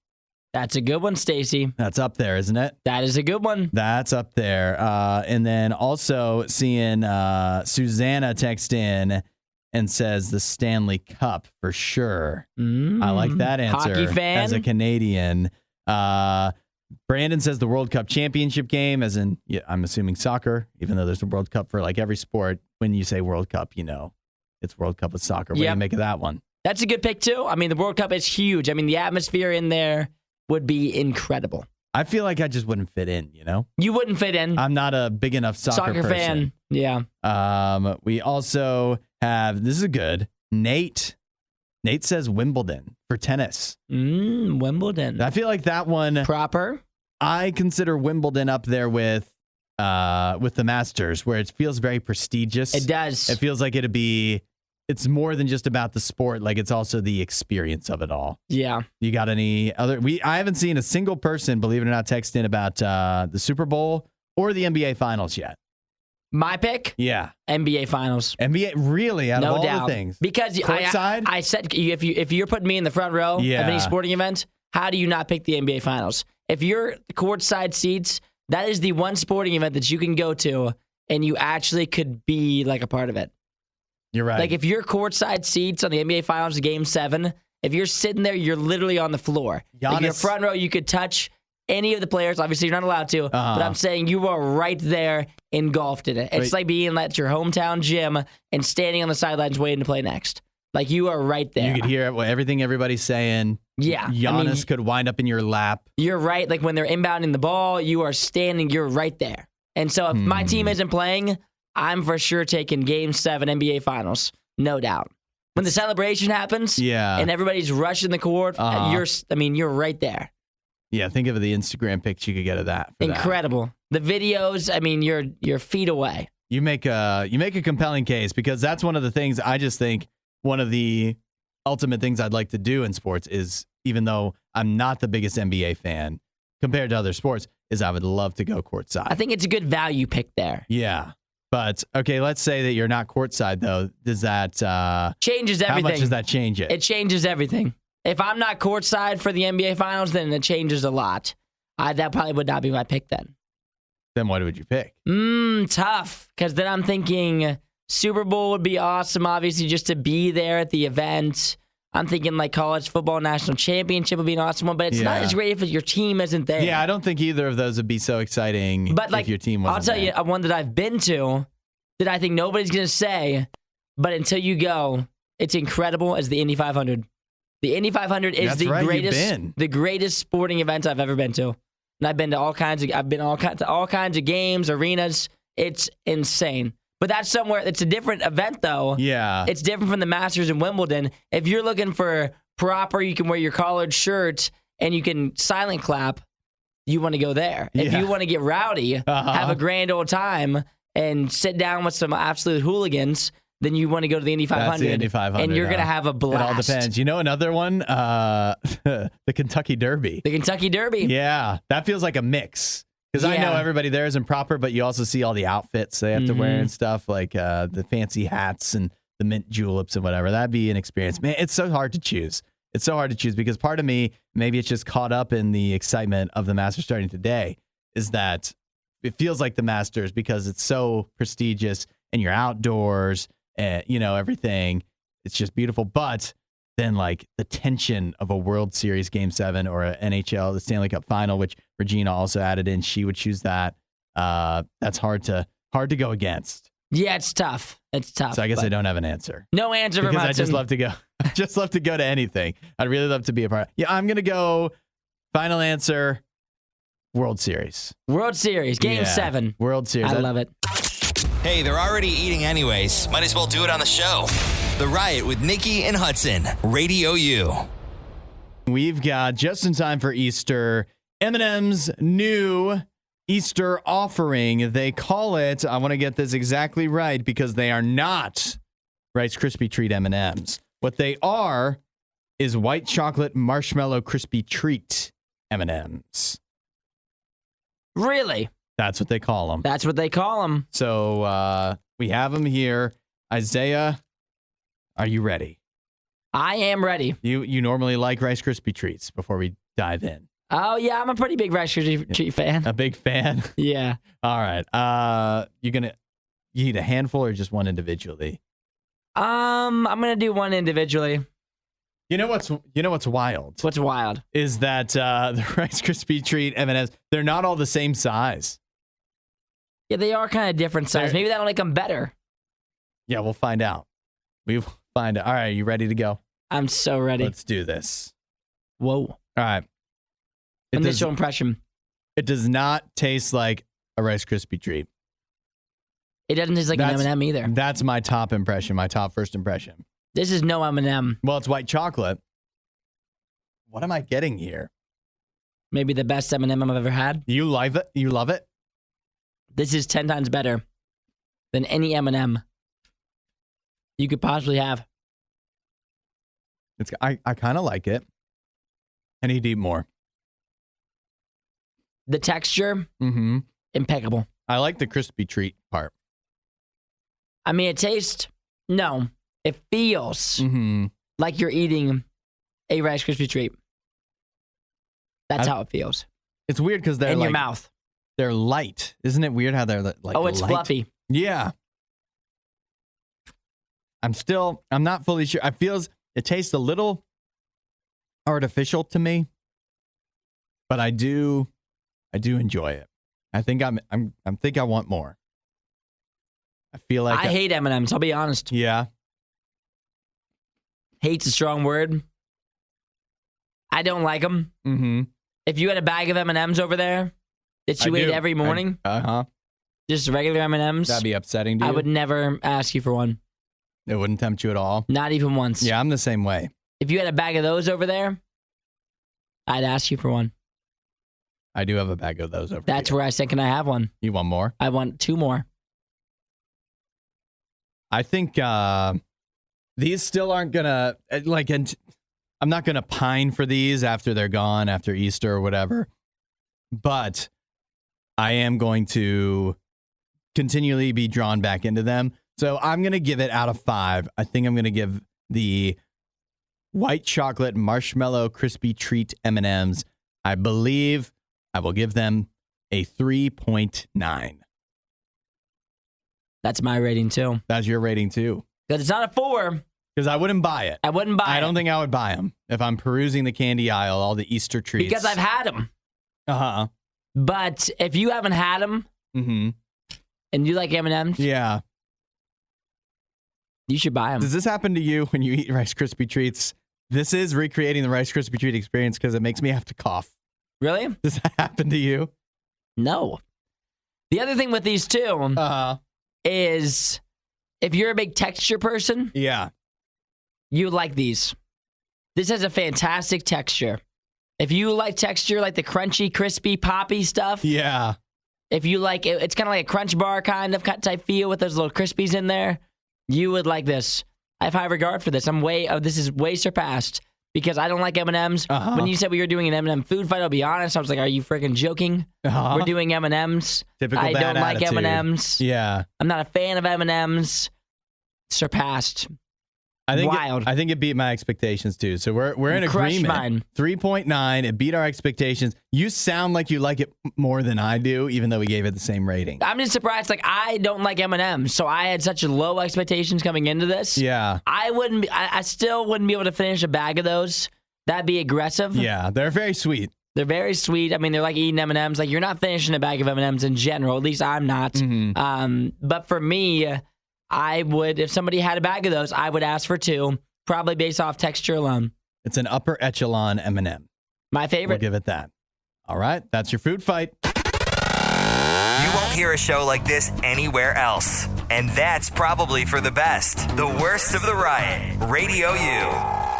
That's a good one, Stacy. That's up there, isn't it? That is a good one. That's up there. And then also seeing Susanna text in and says the Stanley Cup for sure. I like that answer. Hockey fan? As a Canadian. Brandon says the World Cup championship game, as in, I'm assuming soccer, even though there's a World Cup for like every sport. When you say World Cup, it's World Cup with soccer. What do you make of that one? That's a good pick, too. I mean, the World Cup is huge. I mean, the atmosphere in there would be incredible. I feel like I just wouldn't fit in, You wouldn't fit in. I'm not a big enough soccer person. Fan. Yeah. We also have, this is good, Nate. Nate says Wimbledon for tennis. Wimbledon. I feel like that one. Proper. I consider Wimbledon up there with the Masters, where it feels very prestigious. It does. It feels like it's more than just about the sport. Like it's also the experience of it all. Yeah. You got any other? I haven't seen a single person, believe it or not, text in about the Super Bowl or the NBA Finals yet. My pick? Yeah. NBA Finals. NBA, really? Out of all the things? Because I said if you're putting me in the front row of any sporting event, how do you not pick the NBA Finals? If you're courtside seats, that is the one sporting event that you can go to and you actually could be like a part of it. You're right. Like if you're courtside seats on the NBA Finals Game 7, if you're sitting there, you're literally on the floor. If you're front row, you could touch any of the players. Obviously, you're not allowed to, but I'm saying you are right there engulfed in it. It's like being at your hometown gym and standing on the sidelines waiting to play next. Like you are right there. You could hear everything everybody's saying. Yeah. Giannis could wind up in your lap. You're right. Like when they're inbounding the ball, you are standing, you're right there. And so if my team isn't playing, I'm for sure taking Game 7 NBA Finals. No doubt. When the celebration happens and everybody's rushing the court, you're right there. Yeah, think of the Instagram pics you could get of that. Incredible. The videos, you're feet away. You make a compelling case because that's one of the things I just think one of the ultimate things I'd like to do in sports is, even though I'm not the biggest NBA fan compared to other sports, is I would love to go courtside. I think it's a good value pick there. Yeah. But, okay, let's say that you're not courtside, though. Does that... changes everything. How much does that change it? It changes everything. If I'm not courtside for the NBA Finals, then it changes a lot. That probably would not be my pick then. Then what would you pick? Tough. Because then I'm thinking Super Bowl would be awesome, obviously, just to be there at the event. I'm thinking like college football national championship would be an awesome one, but it's not as great if your team isn't there. Yeah, I don't think either of those would be so exciting if your team wasn't there. I'll tell you one that I've been to that I think nobody's going to say, but until you go, it's incredible, is the Indy 500. The Indy 500 is the greatest sporting event I've ever been to. And I've been to all kinds of games, arenas. It's insane. But that's somewhere, it's a different event though. Yeah. It's different from the Masters in Wimbledon. If you're looking for proper, you can wear your collared shirt and you can silent clap, you want to go there. If you want to get rowdy, have a grand old time and sit down with some absolute hooligans, then you want to go to the Indy 500. That's the Indy 500. And you're going to have a blast. It all depends. You know another one? The Kentucky Derby. The Kentucky Derby. Yeah. That feels like a mix. Because I know everybody there isn't proper, but you also see all the outfits they have to wear and stuff, like the fancy hats and the mint juleps and whatever. That'd be an experience. Man, it's so hard to choose. It's so hard to choose because part of me, maybe it's just caught up in the excitement of the Masters starting today, is that it feels like the Masters because it's so prestigious and you're outdoors and, everything. It's just beautiful. But then, like, the tension of a World Series Game 7 or a NHL, the Stanley Cup Final, which Regina also added in, she would choose that. That's hard to go against. Yeah, it's tough. It's tough. So I guess I don't have an answer. No answer for Hudson. I just love to go. I just love to go to anything. I'd really love to be a part. Yeah, I'm gonna go. Final answer: World Series. World Series Game 7. World Series. I love it. Hey, they're already eating anyways. Might as well do it on the show. The Riot with Nikki and Hudson. Radio U. We've got just in time for Easter, M&M's new Easter offering. They call it, I want to get this exactly right because they are not Rice Krispie Treat M&M's. What they are is white chocolate marshmallow crispy treat M&M's. Really? That's what they call them. That's what they call them. So we have them here. Isaiah, are you ready? I am ready. You normally like Rice Krispie Treats before we dive in. Oh, yeah, I'm a pretty big Rice Krispie Treat fan. A big fan? You All right. You eat a handful or just one individually? I'm gonna do one individually. You know what's wild? What's wild? Is that the Rice Krispie Treat M&Ms, they're not all the same size. Yeah, they are kind of different size. Maybe that'll make them better. Yeah, we'll find out. We will find out. All right, you ready to go? I'm so ready. Let's do this. Whoa. All right. Initial impression. It does not taste like a Rice Krispie Treat. It doesn't taste like an M&M either. That's my top impression, my top first impression. This is no M&M. Well, it's white chocolate. What am I getting here? Maybe the best M&M I've ever had. You love it? You love it? This is 10 times better than any M&M you could possibly have. I kind of like it. I need to eat more. The texture, impeccable. I like the crispy treat part. I mean, it feels like you're eating a Rice Krispie Treat. That's how it feels. It's weird because they're in your mouth. They're light. Isn't it weird how they're like it's light? Fluffy. Yeah. I'm not fully sure. It tastes a little artificial to me, but I do enjoy it. I think I want more. I feel like I hate M&Ms. I'll be honest. Yeah. Hate's a strong word. I don't like them. Mm-hmm. If you had a bag of M&Ms over there that you ate every morning, just regular M&Ms, that'd be upsetting to you. I would never ask you for one. It wouldn't tempt you at all? Not even once. Yeah, I'm the same way. If you had a bag of those over there, I'd ask you for one. I do have a bag of those over there. That's where I said, can I have one? You want more? I want 2 more. I think these still aren't going to, I'm not going to pine for these after they're gone, after Easter or whatever. But I am going to continually be drawn back into them. So I'm going to give it out of 5. I think I'm going to give the white chocolate marshmallow crispy treat M&Ms, I believe I will give them a 3.9. That's my rating too. That's your rating too. Because it's not a 4. Because I wouldn't buy it. I don't think I would buy them if I'm perusing the candy aisle, all the Easter treats. Because I've had them. Uh-huh. But if you haven't had them, and you like M&Ms, yeah, you should buy them. Does this happen to you when you eat Rice Krispie Treats? This is recreating the Rice Krispie Treat experience because it makes me have to cough. Really? Does that happen to you? No. The other thing with these two is if you're a big texture person, you like these. This has a fantastic texture. If you like texture, like the crunchy, crispy, poppy stuff. Yeah. If you like it, it's kind of like a Crunch Bar kind of type feel with those little crispies in there. You would like this. I have high regard for this. This is way surpassed because I don't like M&Ms. When you said we were doing an M&M food fight, I'll be honest, I was like, are you freaking joking? We're doing M&Ms. Typical I don't like attitude. M&Ms. Yeah. I'm not a fan of M&Ms. Surpassed. Wild. I think it beat my expectations too. So we're in agreement. Mine. 3.9. It beat our expectations. You sound like you like it more than I do, even though we gave it the same rating. I'm just surprised. Like, I don't like M&Ms, so I had such low expectations coming into this. Yeah. I still wouldn't be able to finish a bag of those. That'd be aggressive. Yeah, they're very sweet. They're very sweet. I mean, they're like eating M&Ms. Like, you're not finishing a bag of M&Ms in general. At least I'm not. Mm-hmm. But for me, I would, if somebody had a bag of those, I would ask for 2, probably based off texture alone. It's an upper echelon M&M. My favorite. We'll give it that. All right, that's your food fight. You won't hear a show like this anywhere else. And that's probably for the best. The Worst of the Riot. Radio U.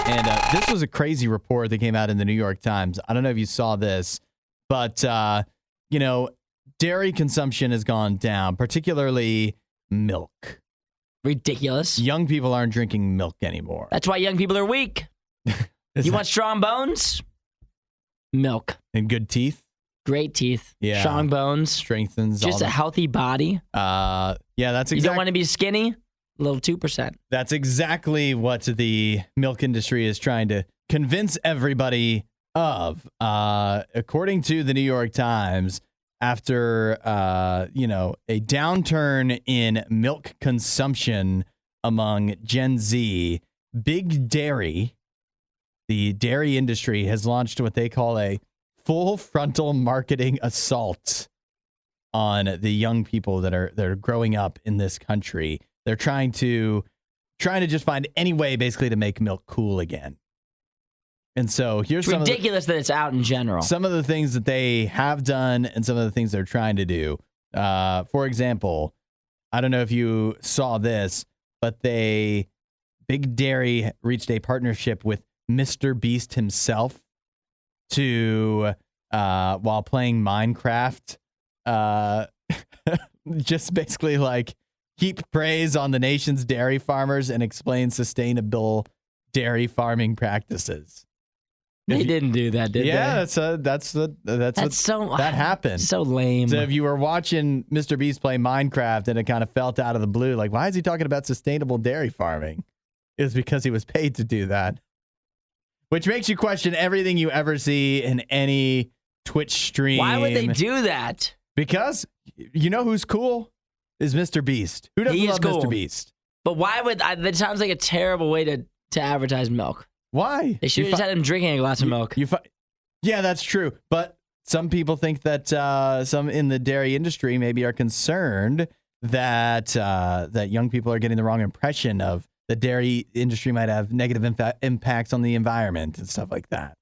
And this was a crazy report that came out in the New York Times. I don't know if you saw this, but, dairy consumption has gone down, particularly milk. Ridiculous. Young people aren't drinking milk anymore. That's why young people are weak. You want strong bones? Milk. And good teeth? Great teeth. Yeah. Strong bones. Strengthens just all a healthy body. Yeah, that's exactly. You don't want to be skinny? A little 2%. That's exactly what the milk industry is trying to convince everybody of. According to the New York Times, after a downturn in milk consumption among Gen Z, Big Dairy, the dairy industry, has launched what they call a full frontal marketing assault on the young people that are growing up in this country. They're trying to just find any way basically to make milk cool again. And so here's it's ridiculous that it's out in general. Some of the things that they have done and some of the things they're trying to do. For example, I don't know if you saw this, but Big Dairy reached a partnership with Mr. Beast himself to, while playing Minecraft, just basically like heap praise on the nation's dairy farmers and explain sustainable dairy farming practices. They didn't do that, did they? Yeah, that happened. So lame. So if you were watching Mr. Beast play Minecraft and it kind of felt out of the blue, like, why is he talking about sustainable dairy farming? It was because he was paid to do that. Which makes you question everything you ever see in any Twitch stream. Why would they do that? Because you know who's cool? Is Mr. Beast. Who doesn't love cool. Mr. Beast? But why would that sounds like a terrible way to advertise milk. Why? They should have just had him drinking a glass of milk. Yeah, that's true. But some people think that some in the dairy industry maybe are concerned that young people are getting the wrong impression of the dairy industry might have negative impacts on the environment and stuff like that.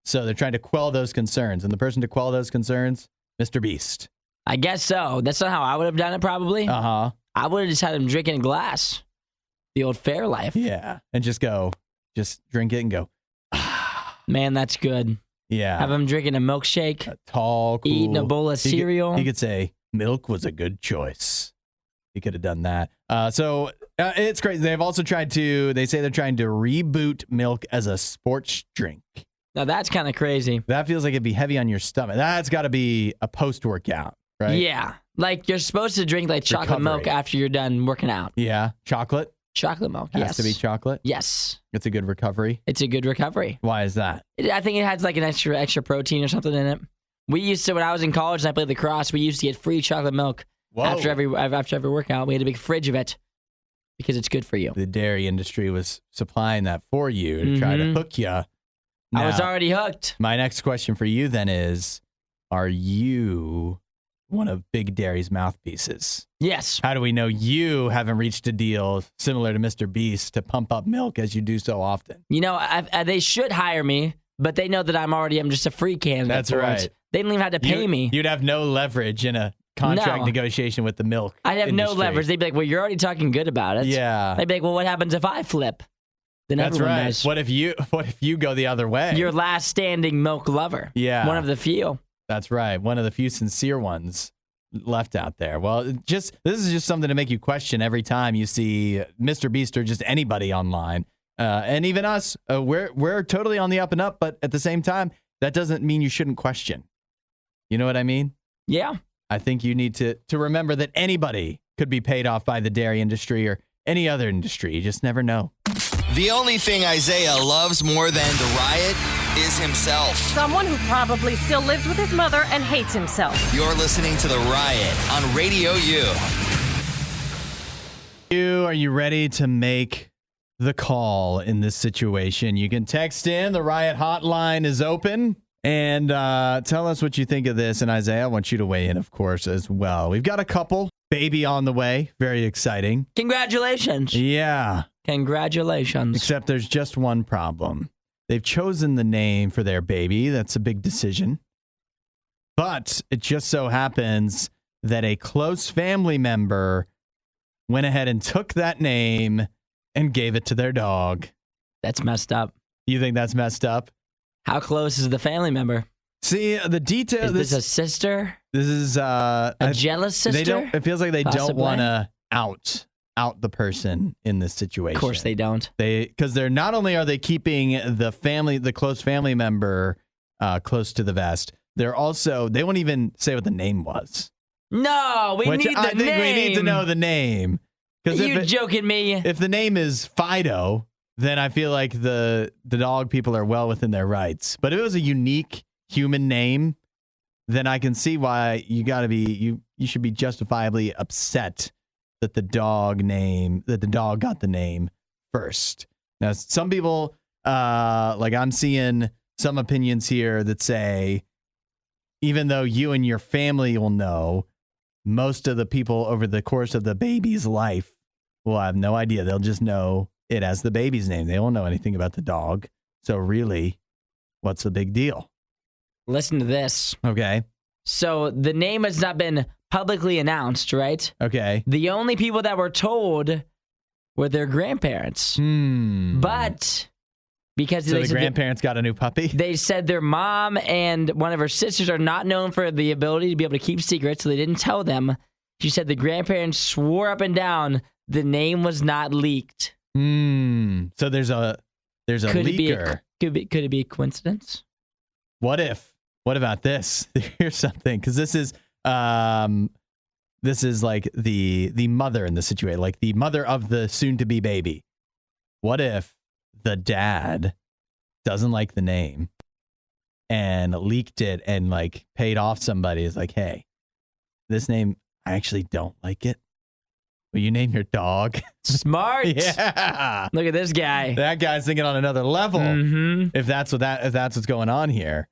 So they're trying to quell those concerns. And the person to quell those concerns, Mr. Beast. I guess so. That's not how I would have done it, probably. Uh-huh. I would have just had him drink in a glass. The old fair life. Yeah. And just drink it and go, man, that's good. Yeah. Have him drinking a milkshake. A tall, cool. Eating a bowl of cereal. He could say, milk was a good choice. He could have done that. So it's crazy. They've also they say they're trying to reboot milk as a sports drink. Now that's kind of crazy. That feels like it'd be heavy on your stomach. That's got to be a post-workout, right? Yeah. Like you're supposed to drink like chocolate milk after you're done working out. Yeah. Chocolate? Chocolate milk, Has to be chocolate? Yes. It's a good recovery? It's a good recovery. Why is that? I think it has like an extra protein or something in it. We used to, when I was in college and I played lacrosse, we used to get free chocolate milk after every workout. We had a big fridge of it because it's good for you. The dairy industry was supplying that for you to try to hook you. Now, I was already hooked. My next question for you then is, are you one of Big Dairy's mouthpieces? Yes. How do we know you haven't reached a deal similar to Mr. Beast to pump up milk as you do so often? You know, they should hire me, but they know that I'm just a free candidate. That's right. It. They didn't even have to pay me. You'd have no leverage in a contract negotiation with the milk I'd have industry. no leverage. They'd be like, well, you're already talking good about it. Yeah. They'd be like, well, what happens if I flip? Then that's everyone right. knows. What if you go the other way? Your last standing milk lover. Yeah. One of the few. That's right. One of the few sincere ones left out there. Well, this is just something to make you question every time you see Mr. Beast or just anybody online. And even us, we're totally on the up and up, but at the same time, that doesn't mean you shouldn't question. You know what I mean? Yeah. I think you need to remember that anybody could be paid off by the dairy industry or any other industry. You just never know. The only thing Isaiah loves more than the riot is himself. Someone who probably still lives with his mother and hates himself. You're listening to The Riot on Radio U. Are you ready to make the call in this situation? You can text in. The Riot hotline is open. And tell us what you think of this. And Isaiah, I want you to weigh in, of course, as well. We've got a couple. Baby on the way. Very exciting. Congratulations. Yeah. Congratulations. Except there's just one problem. They've chosen the name for their baby. That's a big decision. But it just so happens that a close family member went ahead and took that name and gave it to their dog. That's messed up. You think that's messed up? How close is the family member? See, the details. Is this a sister? This is a jealous sister? It feels like they Possibly? don't want to out the person in this situation. Of course they don't. Because they're not only are they keeping the close family member close to the vest, they won't even say what the name was. No, we need the name. I think we need to know the name. You joking me? If the name is Fido, then I feel like the dog people are well within their rights. But if it was a unique human name, then I can see why you should be justifiably upset that the dog got the name first. Now, some people, I'm seeing some opinions here that say, even though you and your family will know, most of the people over the course of the baby's life will have no idea. They'll just know it as the baby's name. They won't know anything about the dog. So really, what's the big deal? Listen to this. Okay. So the name has not been publicly announced, right? Okay. The only people that were told were their grandparents. But because the grandparents got a new puppy? They said their mom and one of her sisters are not known for the ability to be able to keep secrets, so they didn't tell them. She said the grandparents swore up and down the name was not leaked. So there's a leaker. Could it be a coincidence? What about this? Here's something, because this is like the mother in the situation, like the mother of the soon-to-be baby. What if the dad doesn't like the name and leaked it and like paid off somebody? Is like, hey, this name, I actually don't like it. Will you name your dog? Smart. Yeah. Look at this guy. That guy's thinking on another level. Mm-hmm. If that's what's going on here.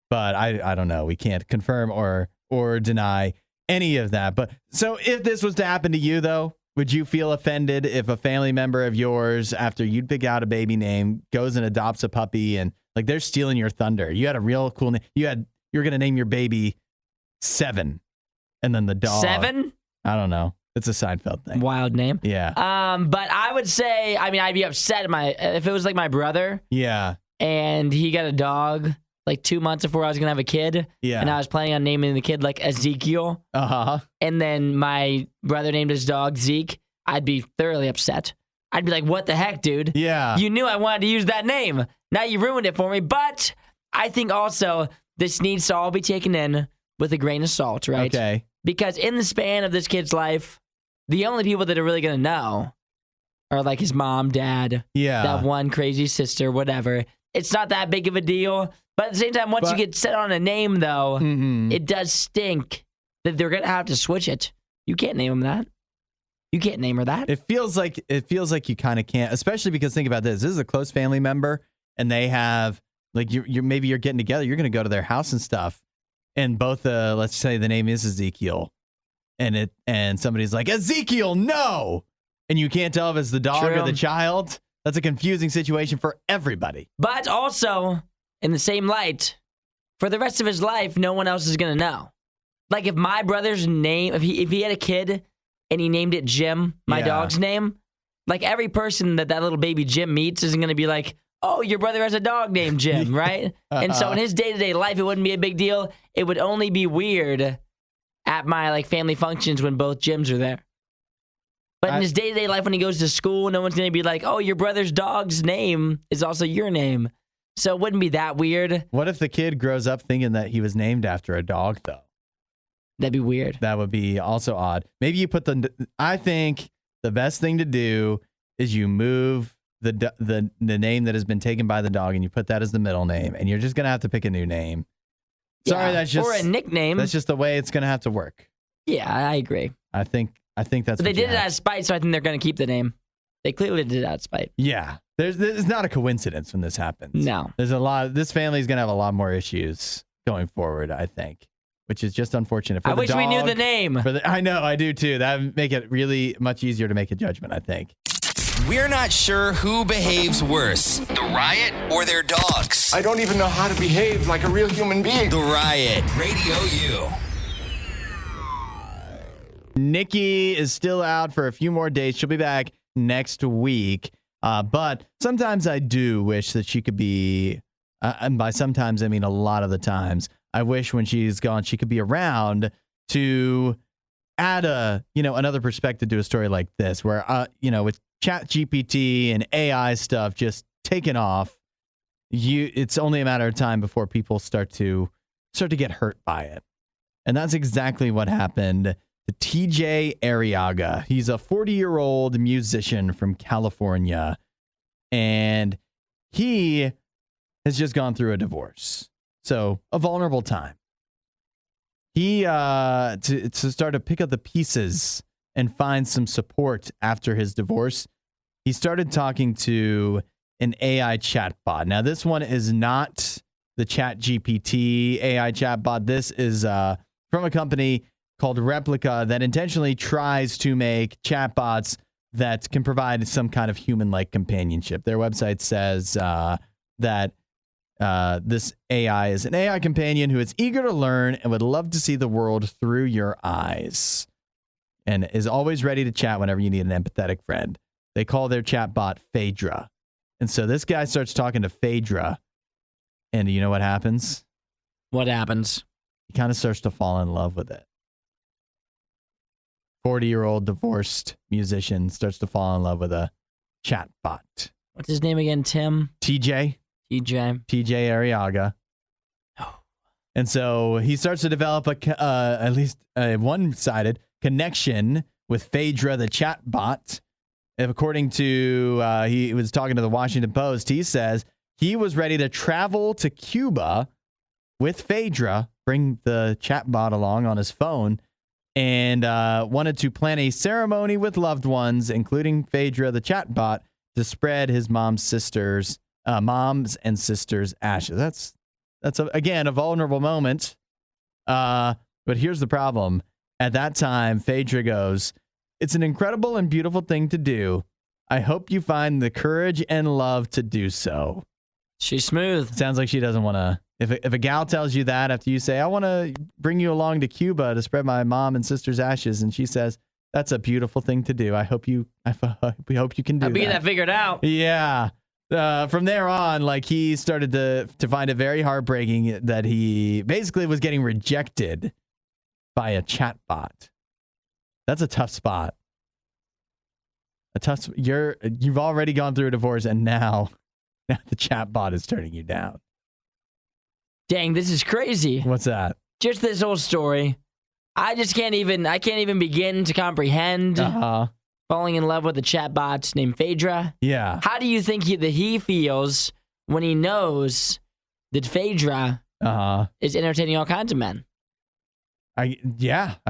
But I don't know. We can't confirm or deny any of that. But so if this was to happen to you, though, would you feel offended if a family member of yours, after you'd pick out a baby name, goes and adopts a puppy and like they're stealing your thunder? You had a real cool name. You're going to name your baby Seven, and then the dog. 7? I don't know. It's a Seinfeld thing. Wild name. Yeah. But I would say, I'd be upset if it was like my brother. Yeah. And he got a dog like 2 months before I was going to have a kid. Yeah. And I was planning on naming the kid like Ezekiel. Uh-huh. And then my brother named his dog Zeke. I'd be thoroughly upset. I'd be like, what the heck, dude? Yeah. You knew I wanted to use that name. Now you ruined it for me. But I think also this needs to all be taken in with a grain of salt, right? Okay. Because in the span of this kid's life, the only people that are really going to know are like his mom, dad, that one crazy sister, whatever. It's not that big of a deal. But at the same time, once you get set on a name, though, it does stink that they're going to have to switch it. You can't name him that. You can't name her that. It feels like you kind of can't, especially because think about this. This is a close family member, and they have like maybe you're getting together. You're going to go to their house and stuff, and both let's say the name is Ezekiel, and somebody's like, Ezekiel, no, and you can't tell if it's the dog or the child. That's a confusing situation for everybody. But also, in the same light, for the rest of his life, no one else is going to know. Like if my brother's name, if he had a kid and he named it Jim, my dog's name, like every person that little baby Jim meets isn't going to be like, oh, your brother has a dog named Jim, right? And so in his day-to-day life, it wouldn't be a big deal. It would only be weird at my like family functions when both Jims are there. But in his day-to-day life, when he goes to school, no one's going to be like, oh, your brother's dog's name is also your name. So it wouldn't be that weird. What if the kid grows up thinking that he was named after a dog, though? That'd be weird. That would be also odd. Maybe you put I think the best thing to do is you move the name that has been taken by the dog and you put that as the middle name, and you're just going to have to pick a new name. Sorry, that's just... Or a nickname. That's just the way it's going to have to work. Yeah, I agree. I think that's but they did it out of spite, so I think they're going to keep the name. They clearly did it out of spite. Yeah. There's not a coincidence when this happens. No. This family's going to have a lot more issues going forward, I think, which is just unfortunate. I wish we knew the name. I know, I do too. That would make it really much easier to make a judgment, I think. We're not sure who behaves worse, the Riot or their dogs. I don't even know how to behave like a real human being. The Riot, Radio U. Nikki is still out for a few more days. She'll be back next week. But sometimes I do wish that she could be, and by sometimes I mean a lot of the times, I wish when she's gone, she could be around to add another perspective to a story like this, where, with ChatGPT and AI stuff just taking off, it's only a matter of time before people start to get hurt by it. And that's exactly what happened to TJ Arriaga. He's a 40-year-old musician from California, and he has just gone through a divorce. So a vulnerable time. He, to start to pick up the pieces and find some support after his divorce, he started talking to an AI chatbot. Now, this one is not the ChatGPT AI chatbot. This is from a company called Replica that intentionally tries to make chatbots that can provide some kind of human-like companionship. Their website says that this AI is an AI companion who is eager to learn and would love to see the world through your eyes, and is always ready to chat whenever you need an empathetic friend. They call their chatbot Phaedra. And so this guy starts talking to Phaedra, and you know what happens? What happens? He kind of starts to fall in love with it. 40-year-old divorced musician starts to fall in love with a chatbot. What's his name again, Tim? TJ Arriaga. Oh. And so he starts to develop at least a one-sided connection with Phaedra, the chatbot. According to, he was talking to the Washington Post, he says he was ready to travel to Cuba with Phaedra, bring the chatbot along on his phone, and wanted to plan a ceremony with loved ones, including Phaedra, the chatbot, to spread his mom's and sisters' ashes. That's again a vulnerable moment. But here's the problem. At that time, Phaedra goes, "It's an incredible and beautiful thing to do. I hope you find the courage and love to do so." She's smooth. Sounds like she doesn't want to. If a gal tells you that after you say, "I want to bring you along to Cuba to spread my mom and sister's ashes," and she says, "That's a beautiful thing to do. I hope you can do that." I'll get that figured out. Yeah. From there on, like, he started to find it very heartbreaking that he basically was getting rejected by a chatbot. That's a tough spot. You've already gone through a divorce, and now the chatbot is turning you down. Dang, this is crazy. What's that? Just this whole story. I can't even begin to comprehend falling in love with a chatbot named Phaedra. Yeah. How do you think he feels when he knows that Phaedra is entertaining all kinds of men? I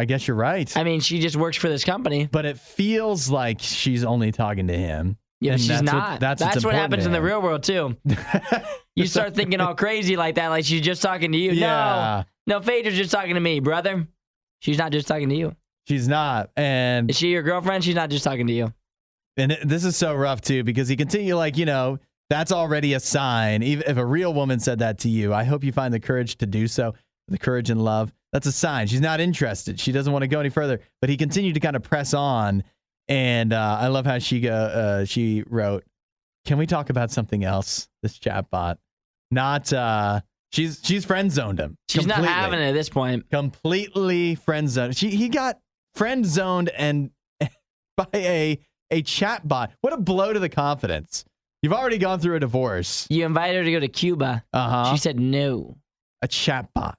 guess you're right. I mean, she just works for this company. But it feels like she's only talking to him. Yeah, but she's not. That's what happens in the real world, too. You start thinking all crazy like that, like she's just talking to you. Yeah. No, Phaedra's just talking to me, brother. She's not just talking to you. She's not. And is she your girlfriend? She's not just talking to you. And this is so rough, too, because he continued that's already a sign. Even if a real woman said that to you, I hope you find the courage to do so, the courage and love. That's a sign. She's not interested. She doesn't want to go any further. But he continued to kind of press on. And I love how she wrote, "Can we talk about something else?" This chatbot. Not, she's friend zoned him. She's completely. Not having it at this point. Completely friend zoned. He got friend zoned and by a chatbot. What a blow to the confidence. You've already gone through a divorce. You invited her to go to Cuba. She said no. A chatbot.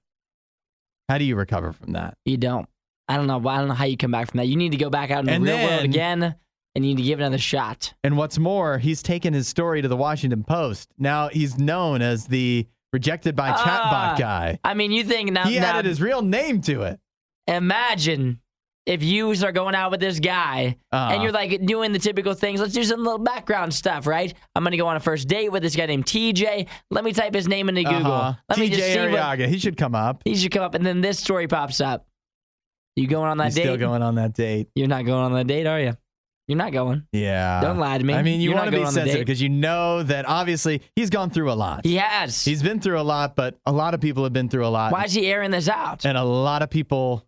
How do you recover from that? You don't. I don't know how you come back from that. You need to go back out in the real world again. and you need to give it another shot. And what's more, he's taken his story to the Washington Post. Now he's known as the rejected by chatbot guy. I mean, you think now... He added his real name to it. Imagine if you start going out with this guy and you're like doing the typical things. Let's do some little background stuff, right? I'm going to go on a first date with this guy named TJ. Let me type his name into Google. Let me just see Arriaga. He should come up. He should come up, and then this story pops up. You going on that date? Still going on that date. You're not going on that date, are you? You're not going. Yeah. Don't lie to me. I mean, you want to be sensitive because you know that obviously he's gone through a lot. He has. He's been through a lot, but a lot of people have been through a lot. Why is he airing this out? And a lot of people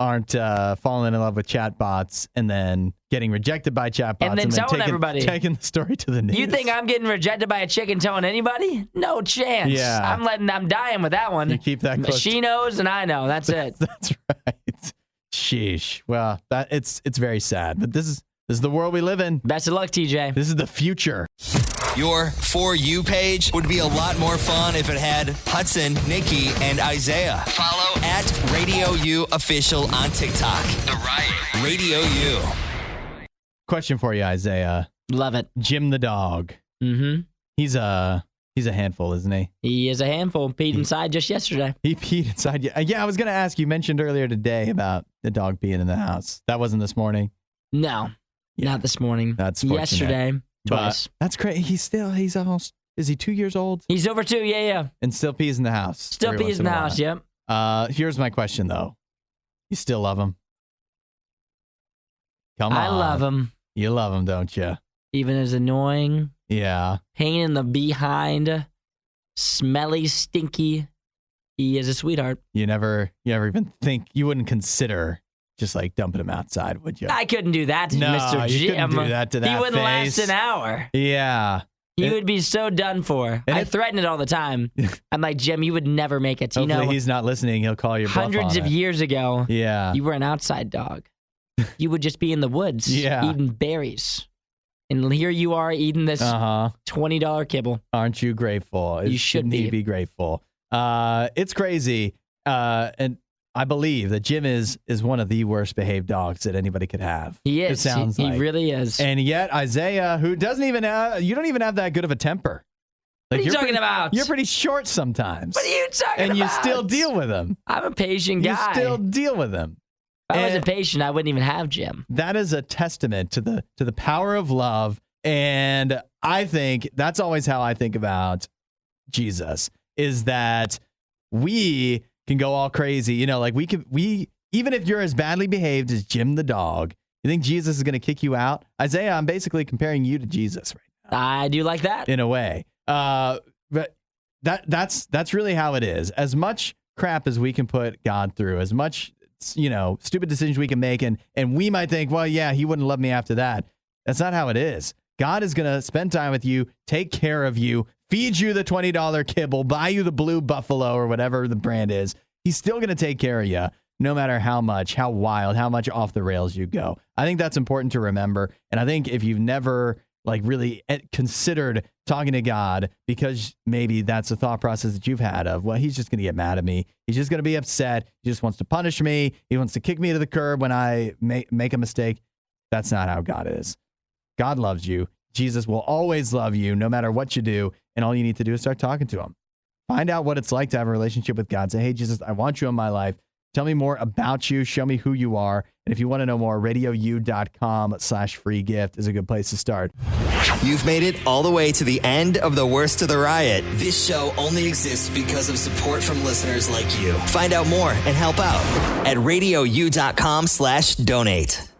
aren't falling in love with chatbots and then getting rejected by chatbots and then telling everybody. Taking the story to the news. You think I'm getting rejected by a chick and telling anybody? No chance. Yeah. I'm dying with that one. You keep that close. She knows and I know. That's it. That's right. Sheesh. Well, it's very sad, but this is the world we live in. Best of luck, TJ. This is the future. Your For You page would be a lot more fun if it had Hudson, Nikki, and Isaiah. Follow at RadioU Official on TikTok. The Riot. Radio U. Question for you, Isaiah. Love it. Jim the dog. Mm-hmm. He's a handful, isn't he? He is a handful. Peed inside just yesterday. He peed inside. Yeah, I was going to ask. You mentioned earlier today about the dog peeing in the house. That wasn't this morning? No, not this morning. That's fortunate. Yesterday. Twice. But that's great. He's almost, is he 2 years old? He's over 2, yeah. And still pees in the house. Still pees in the house, yep. Here's my question, though. You still love him? Come on. I love him. You love him, don't you? Even as annoying. Yeah. Pain in the behind. Smelly, stinky. He is a sweetheart. You never even think, you wouldn't consider just like dumping him outside, would you? I couldn't do that to no, Mr. Jim. You couldn't do that to that He wouldn't face. last an hour. Yeah. He would be so done for. I threaten it all the time. I'm like, Jim, you would never make it. Hopefully he's not listening. He'll call your bluff hundreds on of years ago, you were an outside dog. You would just be in the woods eating berries. And here you are eating this $20 kibble. Aren't you grateful? You should need to be grateful. It's crazy. And I believe that Jim is one of the worst behaved dogs that anybody could have. He is. It sounds like. He really is. And yet Isaiah, who doesn't even have, you don't even have that good of a temper. Like, what are you talking about? You're pretty short sometimes. What are you talking about? And you still deal with him. I'm a patient guy. You still deal with him. If I wasn't patient, I wouldn't even have Jim. That is a testament to the power of love. And I think that's always how I think about Jesus, is that we can go all crazy. You know, like we even if you're as badly behaved as Jim the dog, you think Jesus is going to kick you out? Isaiah, I'm basically comparing you to Jesus right now. I do like that. In a way. But that's really how it is. As much crap as we can put God through, as much, stupid decisions we can make, and we might think, well, yeah, he wouldn't love me after that. That's not how it is. God is going to spend time with you, take care of you, feed you the $20 kibble, buy you the Blue Buffalo or whatever the brand is. He's still going to take care of you, no matter how wild, how much off the rails you go. I think that's important to remember. And I think if you've never really considered talking to God, because maybe that's the thought process that you've had of, well, he's just going to get mad at me. He's just going to be upset. He just wants to punish me. He wants to kick me to the curb when I make a mistake. That's not how God is. God loves you. Jesus will always love you no matter what you do. And all you need to do is start talking to him. Find out what it's like to have a relationship with God. Say, hey, Jesus, I want you in my life. Tell me more about you. Show me who you are. And if you want to know more, RadioU.com/free gift is a good place to start. You've made it all the way to the end of the Worst of the Riot. This show only exists because of support from listeners like you. Find out more and help out at RadioU.com/donate.